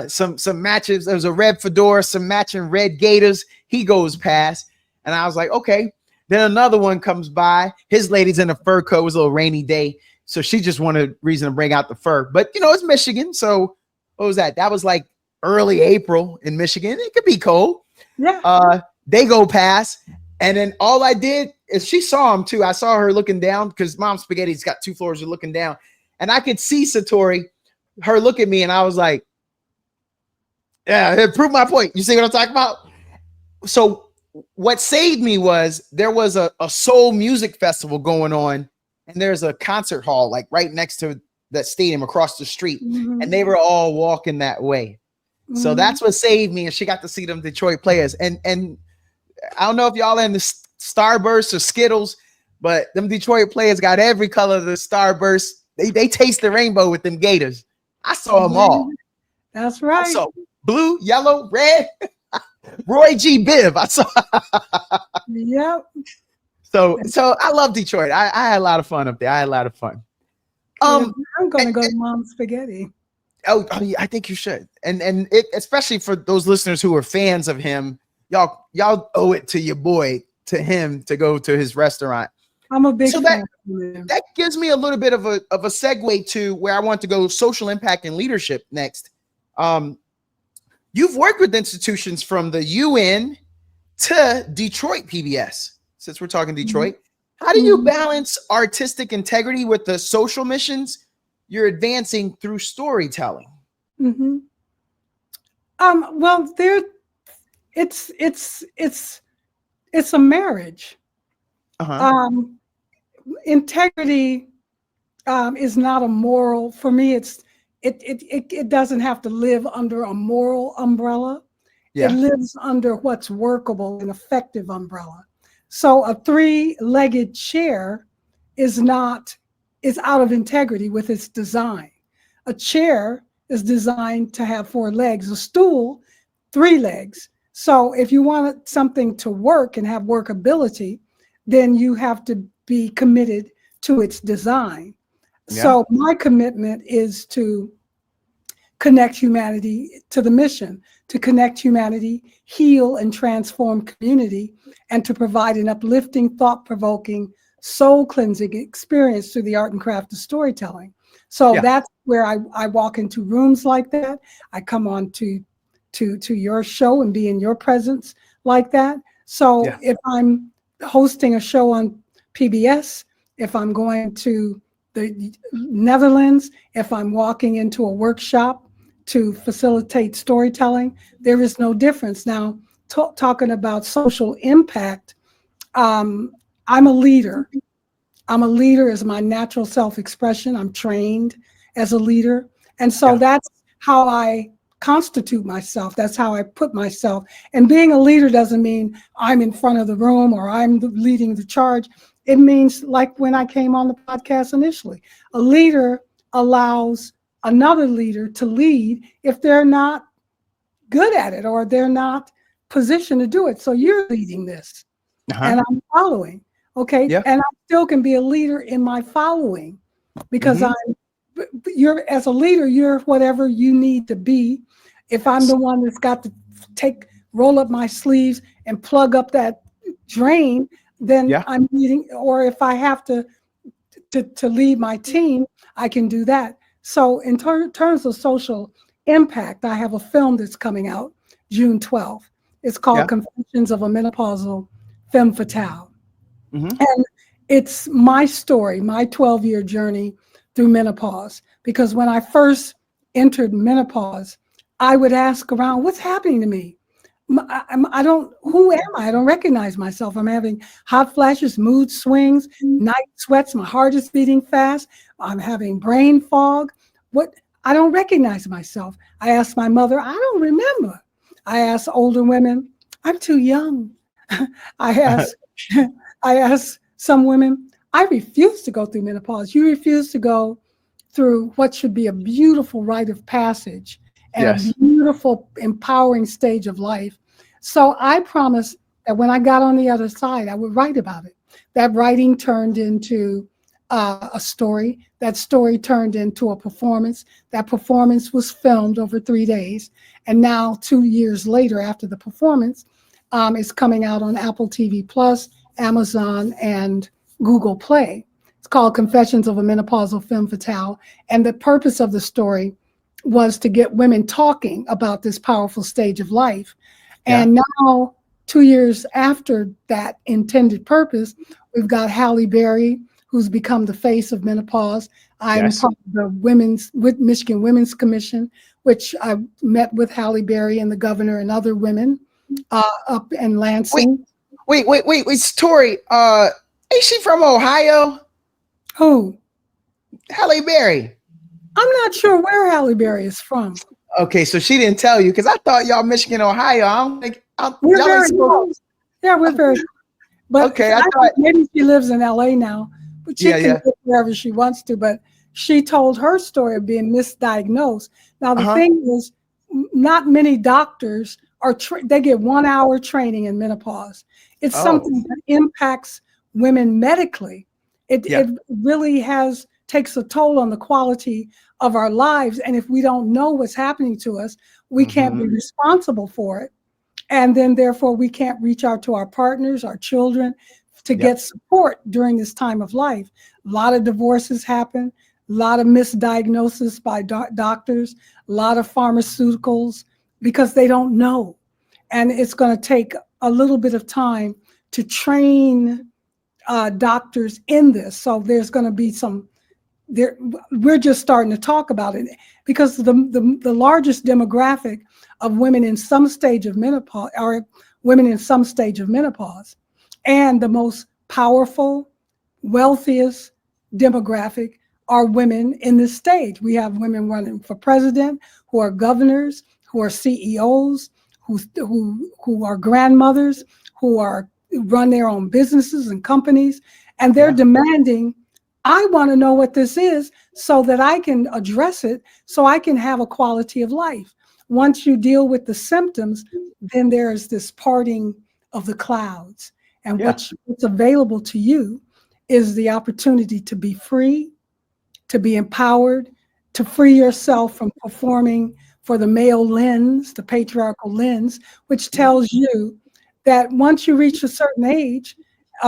some matches. There was a red fedora, some matching red gaiters. He goes past. And I was like, okay. Then another one comes by. His lady's in a fur coat. It was a little rainy day. So she just wanted a reason to bring out the fur. But, you know, it's Michigan. So what was that? That was like early April in Michigan. It could be cold. Yeah. They go past. And then all I did is she saw him too. I saw her looking down because Mom's Spaghetti's got 2 floors of looking down. And I could see Satori, her look at me. And I was like, yeah, it proved my point. You see what I'm talking about? So what saved me was there was a soul music festival going on. And there's a concert hall like right next to that stadium across the street. Mm-hmm. And they were all walking that way. Mm-hmm. So that's what saved me. And she got to see them Detroit players. And I don't know if y'all are in the Starburst or Skittles, but them Detroit players got every color of the Starburst. They taste the rainbow with them Gators. I saw them all. That's right. I saw blue, yellow, red. Roy G. Biv. I saw. Yep. So I love Detroit. I had a lot of fun up there. I had a lot of fun. I'm gonna go to Mom's Spaghetti. Oh, I think you should. And it, especially for those listeners who are fans of him, y'all owe it to your boy, to him, to go to his restaurant. I'm a big fan. That gives me a little bit of a segue to where I want to go: social impact and leadership next. You've worked with institutions from the UN to Detroit PBS. Since we're talking Detroit, how do you balance artistic integrity with the social missions you're advancing through storytelling? Mm-hmm. Well, it's a marriage. Uh-huh. Integrity is not a moral. For me, it doesn't have to live under a moral umbrella. Yeah. It lives under what's workable and effective umbrella. So a 3-legged chair is out of integrity with its design. A chair is designed to have 4 legs, a stool, 3 legs. So if you want something to work and have workability, then you have to be committed to its design. Yeah. So my commitment is to connect humanity to the mission, to connect humanity, heal and transform community, and to provide an uplifting, thought-provoking, soul-cleansing experience through the art and craft of storytelling. So that's where I walk into rooms like that. I come on to your show and be in your presence like that. So if I'm hosting a show on PBS, if I'm going to the Netherlands, if I'm walking into a workshop to facilitate storytelling, there is no difference. Now, talking about social impact, I'm a leader. I'm a leader as my natural self-expression. I'm trained as a leader. And so that's how I constitute myself. That's how I put myself. And being a leader doesn't mean I'm in front of the room or I'm leading the charge. It means, like when I came on the podcast initially, a leader allows another leader to lead if they're not good at it or they're not positioned to do it. So you're leading this and I'm following. Okay. Yeah. And I still can be a leader in my following because you're, as a leader, you're whatever you need to be. If I'm the one that's got to roll up my sleeves and plug up that drain, then I'm leading. Or if I have to lead my team, I can do that. So in terms of social impact, I have a film that's coming out June 12th. It's called Confessions of a Menopausal Femme Fatale. And it's my story, my 12-year journey through menopause. Because when I first entered menopause, I would ask around, what's happening to me? Who am I? I don't recognize myself. I'm having hot flashes, mood swings, night sweats. My heart is beating fast. I'm having brain fog. I don't recognize myself. I asked my mother, I don't remember. I asked older women, I'm too young. I asked some women, I refuse to go through menopause. You refuse to go through what should be a beautiful rite of passage and Yes. a beautiful, empowering stage of life. So I promised that when I got on the other side, I would write about it. That writing turned into a story. That story turned into a performance. That performance was filmed over 3 days. And now, 2 years later, after the performance, it's coming out on Apple TV Plus, Amazon, and Google Play. It's called Confessions of a Menopausal Femme Fatale. And the purpose of the story was to get women talking about this powerful stage of life. Yeah. And now, 2 years after that intended purpose, we've got Halle Berry, who's become the face of menopause. I'm Yes. part of the Michigan Women's Commission, which I met with Halle Berry and the governor and other women up in Lansing. Wait, Satori, is she from Ohio? Who? Halle Berry. I'm not sure where Halle Berry is from. Okay, so she didn't tell you, because I thought y'all Michigan, Ohio. I don't think We're y'all very ain't supposed- close. Yeah, we're very close. But Okay, I think thought- maybe she lives in LA now, but she can Yeah. live wherever she wants to. But she told her story of being misdiagnosed. Now, the thing is, not many doctors they get 1 hour training in menopause. It's something that impacts women medically. It really takes a toll on the quality of our lives. And if we don't know what's happening to us, we can't be responsible for it. And then therefore we can't reach out to our partners, our children, to get support during this time of life. A lot of divorces happen, a lot of misdiagnosis by doctors, a lot of pharmaceuticals, because they don't know. And it's going to take a little bit of time to train doctors in this. So there's going to be we're just starting to talk about it, because the largest demographic of women in some stage of menopause are women in some stage of menopause. And the most powerful, wealthiest demographic are women in this stage. We have women running for president, who are governors, who are CEOs, who are grandmothers, who run their own businesses and companies, and they're demanding, I want to know what this is so that I can address it, so I can have a quality of life. Once you deal with the symptoms, then there's this parting of the clouds. And what's available to you is the opportunity to be free, to be empowered, to free yourself from performing for the male lens, the patriarchal lens, which tells you that once you reach a certain age,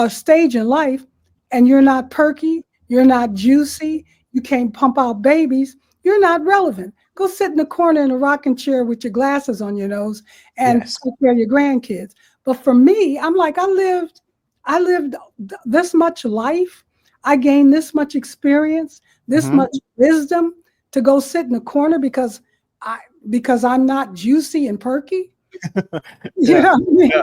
stage in life, and you're not perky, you're not juicy, you can't pump out babies, you're not relevant. Go sit in the corner in a rocking chair with your glasses on your nose and take care of your grandkids. But for me, I'm like, I lived this much life. I gained this much experience, this much wisdom, to go sit in the corner because I'm not juicy and perky. You know what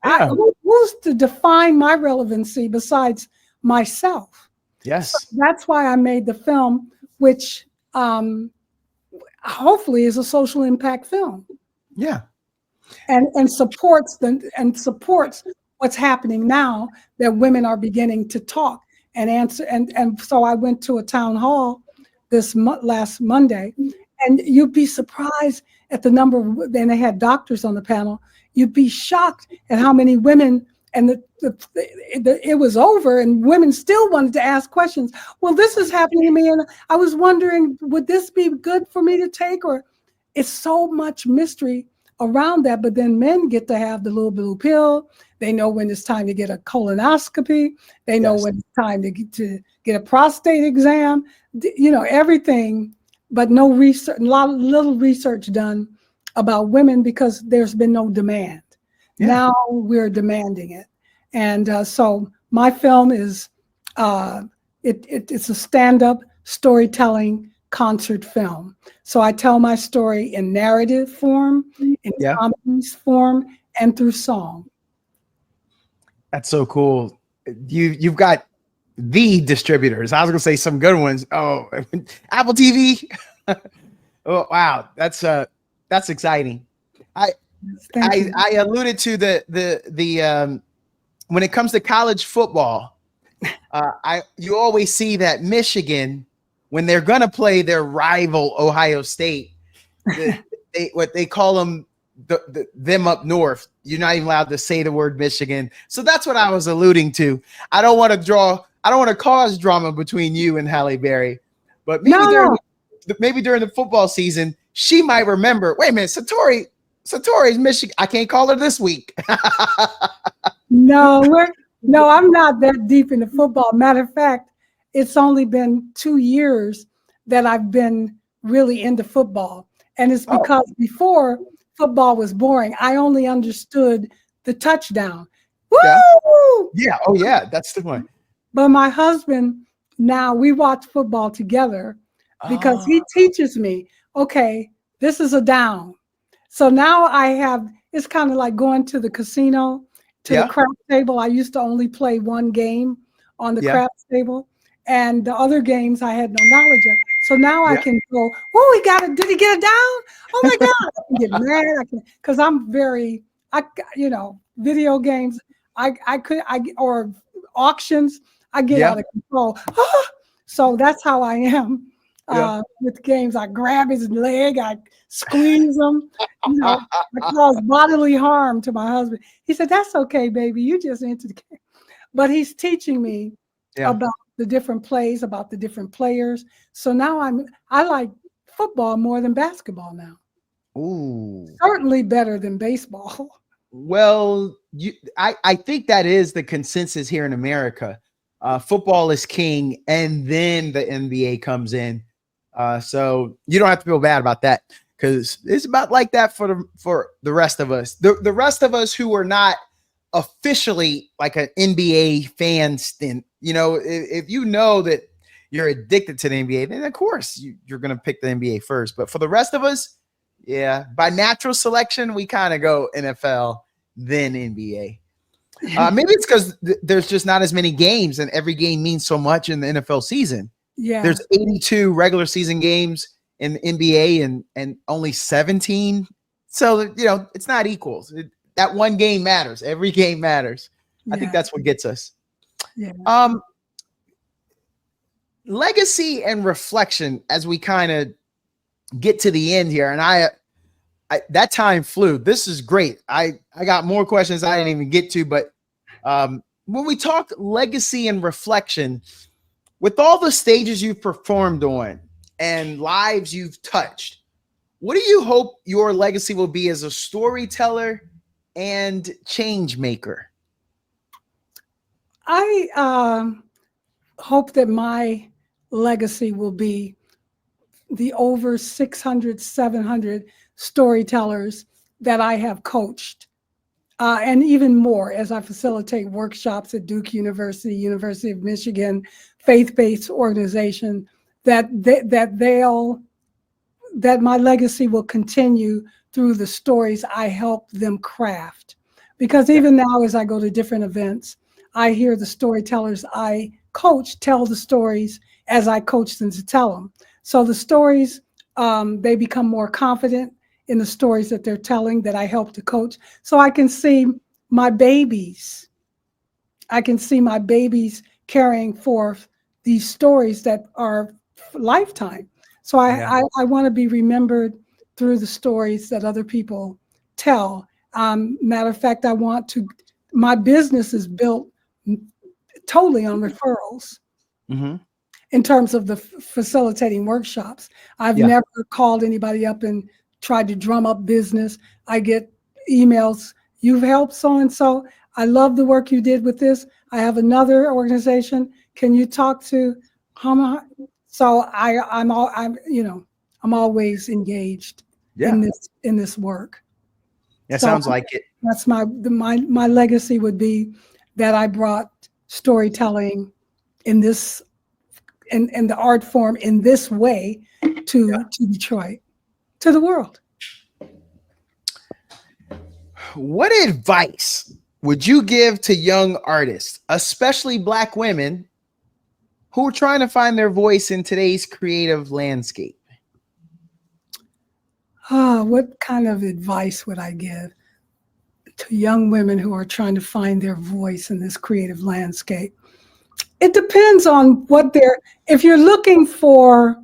I mean? Who's to define my relevancy besides myself? Yes. So that's why I made the film, which hopefully is a social impact film. Yeah. And supports what's happening now, that women are beginning to talk and answer. And so I went to a town hall this last Monday, and you'd be surprised at the number of, and they had doctors on the panel. You'd be shocked at how many women, and it was over, and women still wanted to ask questions. Well, this is happening to me, and I was wondering, would this be good for me to take? Or it's so much mystery around that. But then men get to have the little blue pill. They know when it's time to get a colonoscopy. They know when it's time to get a prostate exam. You know, everything, but no research, little research done about women, because there's been no demand. Yeah. Now we're demanding it. And so my film is, it's a stand-up storytelling concert film. So I tell my story in narrative form, in comedy form, and through song. That's so cool. You've got the distributors. I was gonna say some good ones. Oh, Apple TV. Oh wow, that's exciting. I alluded to the when it comes to college football, you always see that Michigan when they're gonna play their rival Ohio State, what they call them, them up north. You're not even allowed to say the word Michigan. So that's what I was alluding to. I don't want to cause drama between you and Halle Berry, but maybe during the football season, she might remember, wait a minute, Satori's Michigan. I can't call her this week. No, I'm not that deep into football. Matter of fact, it's only been 2 years that I've been really into football. And it's because before football was boring. I only understood the touchdown. Woo! Yeah. Oh, yeah. That's the one. But my husband, now we watch football together because he teaches me, okay, this is a down. So now it's kind of like going to the casino, to the craps table. I used to only play one game on the craps table, and the other games I had no knowledge of. So now I can go, oh, did he get it down? Oh my God, I can get mad. Because I'm video games, or auctions, I get out of control. So that's how I am with games. I grab his leg, I squeeze him, I cause bodily harm to my husband. He said, that's okay, baby, you just entered the game. But he's teaching me about the different plays, about the different players. So now I like football more than basketball now. Ooh. Certainly better than baseball. Well, I think that is the consensus here in America. Football is king, and then the NBA comes in. So you don't have to feel bad about that, because it's about like that for the rest of us. The rest of us who are not officially like an NBA fan stint. If you know that you're addicted to the NBA, then of course you're going to pick the NBA first. But for the rest of us, by natural selection, we kind of go NFL, then NBA. Maybe it's because there's just not as many games, and every game means so much in the NFL season. Yeah, there's 82 regular season games in the NBA and only 17. So it's not equals. That one game matters. Every game matters. I think that's what gets us. Yeah. Legacy and reflection, as we kind of get to the end here, and I that time flew. This is great. I got more questions I didn't even get to, but when we talk legacy and reflection, with all the stages you've performed on and lives you've touched, what do you hope your legacy will be as a storyteller and change maker? I hope that my legacy will be the over 600, 700 storytellers that I have coached, and even more as I facilitate workshops at Duke University, University of Michigan, faith-based organization, that my legacy will continue through the stories I help them craft. Because even now, as I go to different events, I hear the storytellers I coach tell the stories as I coach them to tell them. So the stories, they become more confident in the stories that they're telling that I help to coach. So I can see my babies. Carrying forth these stories that are lifetime. So I want to be remembered through the stories that other people tell. Matter of fact, my business is built totally on referrals. Mm-hmm. In terms of the facilitating workshops. I've never called anybody up and tried to drum up business. I get emails, you've helped so-and-so. I love the work you did with this. I have another organization. Can you talk to Hama? So I'm always engaged in this work. That sounds like it. That's my legacy would be that I brought storytelling in this and the art form in this way to Detroit, to the world. What advice would you give to young artists, especially Black women, who are trying to find their voice in today's creative landscape? What kind of advice would I give to young women who are trying to find their voice in this creative landscape? It depends on what if you're looking for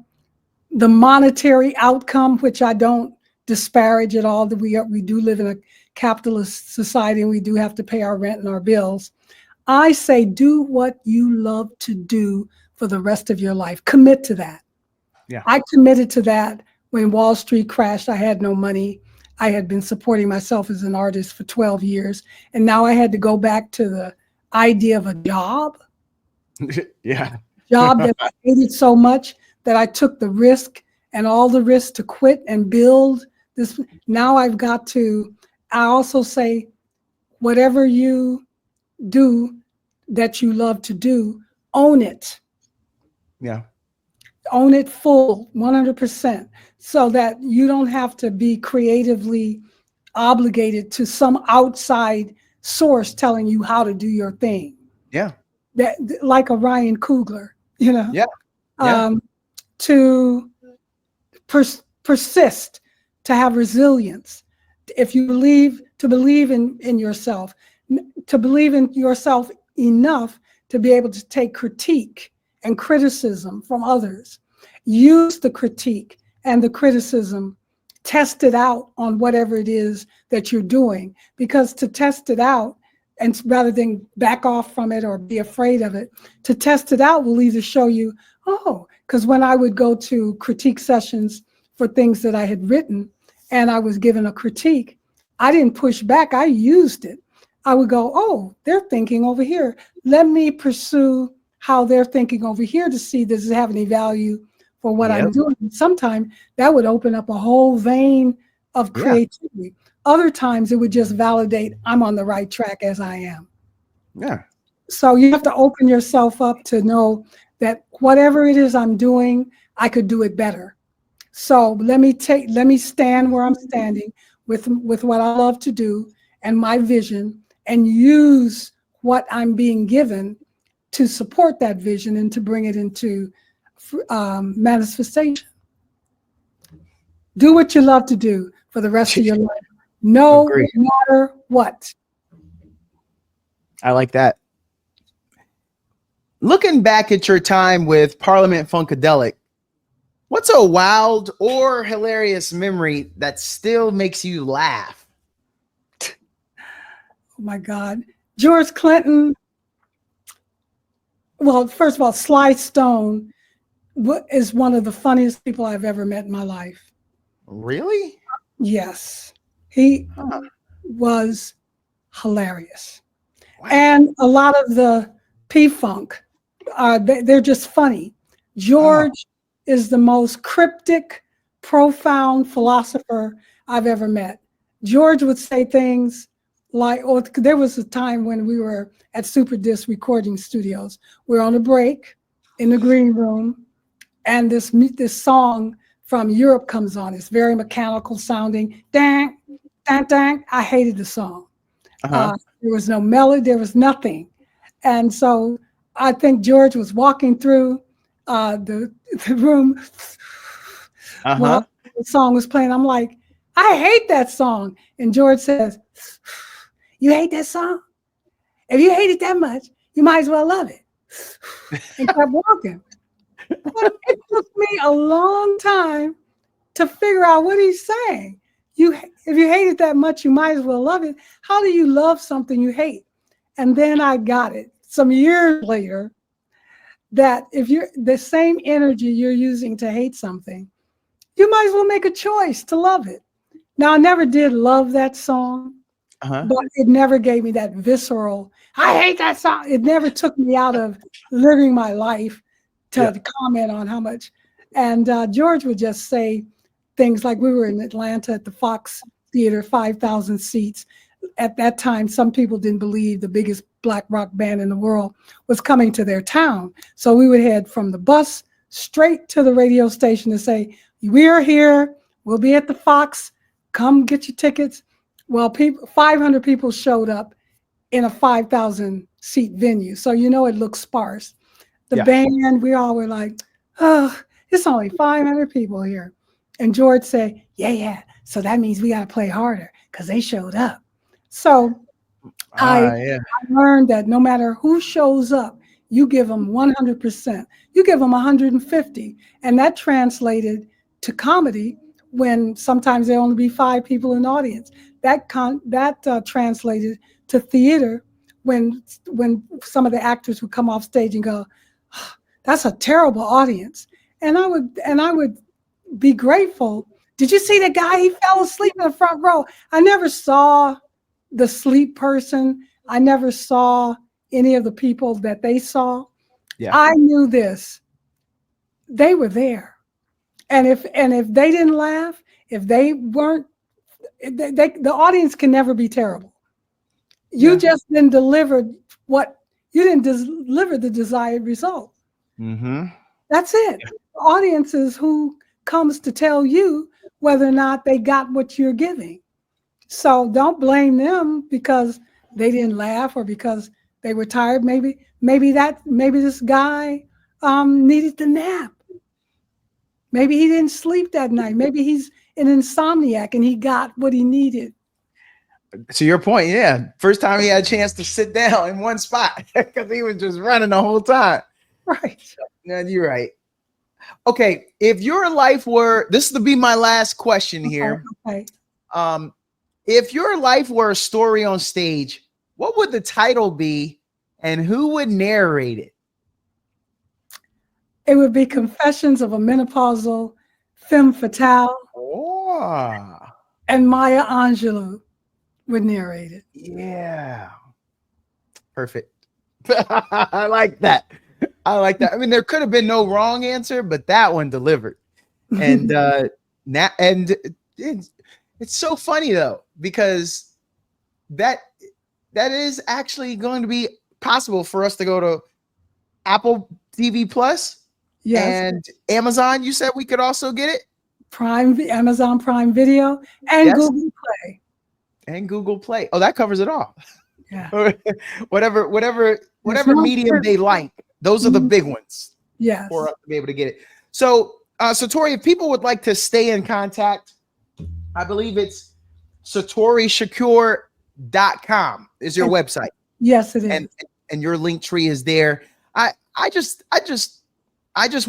the monetary outcome, which I don't disparage at all, that we do live in a capitalist society and we do have to pay our rent and our bills. I say do what you love to do for the rest of your life. Commit to that. Yeah. I committed to that when Wall Street crashed. I had no money. I had been supporting myself as an artist for 12 years. And now I had to go back to the idea of a job. Yeah. Job that I hated so much that I took the risk and all the risk to quit and build this. Now I also say, whatever you do that you love to do, own it. Yeah. Own it full, 100%, so that you don't have to be creatively obligated to some outside source telling you how to do your thing. Yeah. That, like a Ryan Coogler, Yeah. Yeah. To persist, to have resilience. If you believe in yourself, to believe in yourself enough to be able to take critique and criticism from others, use the critique and the criticism, test it out on whatever it is that you're doing, because to test it out, and rather than back off from it or be afraid of it, to test it out will either show you, because when I would go to critique sessions for things that I had written and I was given a critique, I didn't push back, I used it. I would go, they're thinking over here. Let me pursue how they're thinking over here to see does it have any value for what I'm doing. Sometimes that would open up a whole vein of creativity. Other times it would just validate I'm on the right track as I am. Yeah. So you have to open yourself up to know that whatever it is I'm doing, I could do it better. So let me stand where I'm standing with what I love to do and my vision, and use what I'm being given to support that vision and to bring it into manifestation. Do what you love to do for the rest of your life. No matter what. I like that. Looking back at your time with Parliament Funkadelic, what's a wild or hilarious memory that still makes you laugh? Oh my God. George Clinton. Well, first of all, Sly Stone is one of the funniest people I've ever met in my life. Really? Yes. He was hilarious. Wow. And a lot of the P-Funk, they're just funny. George is the most cryptic, profound philosopher I've ever met. George would say things like, there was a time when we were at Super Disc recording studios. We're on a break in the green room, and this song from Europe comes on. It's very mechanical sounding. Dang, dang, dang. I hated the song. There was no melody. There was nothing. And so I think George was walking through the room while the song was playing. I'm like, I hate that song. And George says, you hate that song? If you hate it that much, you might as well love it. And kept walking. But it took me a long time to figure out what he's saying. If you hate it that much, you might as well love it. How do you love something you hate? And then I got it some years later, that if you're the same energy you're using to hate something, you might as well make a choice to love it. Now, I never did love that song, but it never gave me that visceral, I hate that song. It never took me out of living my life to comment on how much. And George would just say things like, we were in Atlanta at the Fox Theater, 5,000 seats. At that time, some people didn't believe the biggest Black rock band in the world was coming to their town. So we would head from the bus straight to the radio station to say, we're here, we'll be at the Fox, come get your tickets. Well, 500 people showed up in a 5,000 seat venue. So, it looked sparse. The band, we all were like, it's only 500 people here. And George said, yeah. So that means we got to play harder because they showed up. So I learned that no matter who shows up, you give them 100%. You give them 150, and that translated to comedy when sometimes there only be 5 people in the audience. That translated to theater when some of the actors would come off stage and go, oh, "That's a terrible audience," and I would be grateful. Did you see the guy? He fell asleep in the front row. I never saw the sleep person. I never saw any of the people that they saw. Yeah. I knew this. They were there. And if they didn't laugh, if they weren't, the audience can never be terrible. You just didn't deliver the desired result. Mm-hmm. That's it. Yeah. The audience is who comes to tell you whether or not they got what you're giving. So don't blame them because they didn't laugh or because they were tired. Maybe this guy needed to nap. Maybe he didn't sleep that night. Maybe he's an insomniac and he got what he needed. To your point, yeah. First time he had a chance to sit down in one spot because he was just running the whole time. Right. Yeah, you're right. Okay, if your life were, this will be my last question here. Okay. If your life were a story on stage, what would the title be and who would narrate it? It would be Confessions of a Menopausal Femme Fatale. Oh. And Maya Angelou would narrate it. Yeah. Perfect. I like that. I like that. I mean, there could have been no wrong answer, but that one delivered. And it's so funny though, because that is actually going to be possible for us to go to Apple TV Plus. Yes. And Amazon, you said we could also get it? Amazon Prime Video and Google Play. And Google Play. Oh, that covers it all. Yeah. whatever medium they like. Those are the big ones. Yes. For us to be able to get it. So, Satori, if people would like to stay in contact, I believe it's SatoriShakoor.com is your website. Yes, it is. And your link tree is there. I just want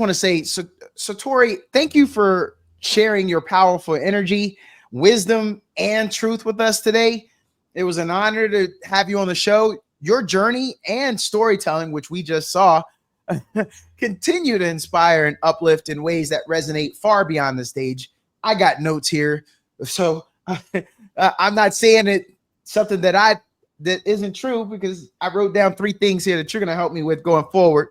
to say, Satori, thank you for sharing your powerful energy, wisdom, and truth with us today. It was an honor to have you on the show. Your journey and storytelling, which we just saw, continue to inspire and uplift in ways that resonate far beyond the stage. I got notes here, so I'm not saying it something that isn't true, because I wrote down 3 things here that you're going to help me with going forward.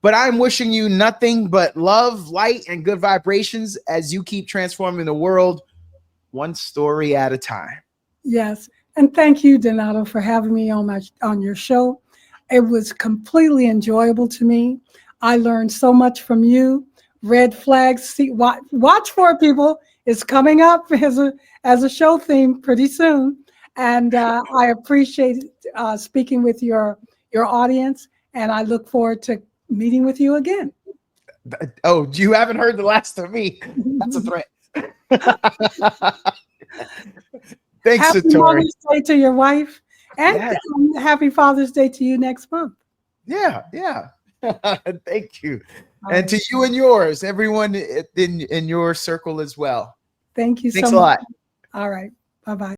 But I'm wishing you nothing but love, light, and good vibrations as you keep transforming the world one story at a time. Yes. And thank you, Donato, for having me on your show. It was completely enjoyable to me. I learned so much from you. Red flags, watch for it, people. It's coming up as a show theme pretty soon. And I appreciate speaking with your audience, and I look forward to meeting with you again. Oh, you haven't heard the last of me. That's a threat. Thanks, Happy Satori. Mother's Day to your wife, and happy Father's Day to you next month. Yeah. Thank you. And to you and yours, everyone in your circle as well. Thank you so much. Thanks a lot. All right. Bye-bye.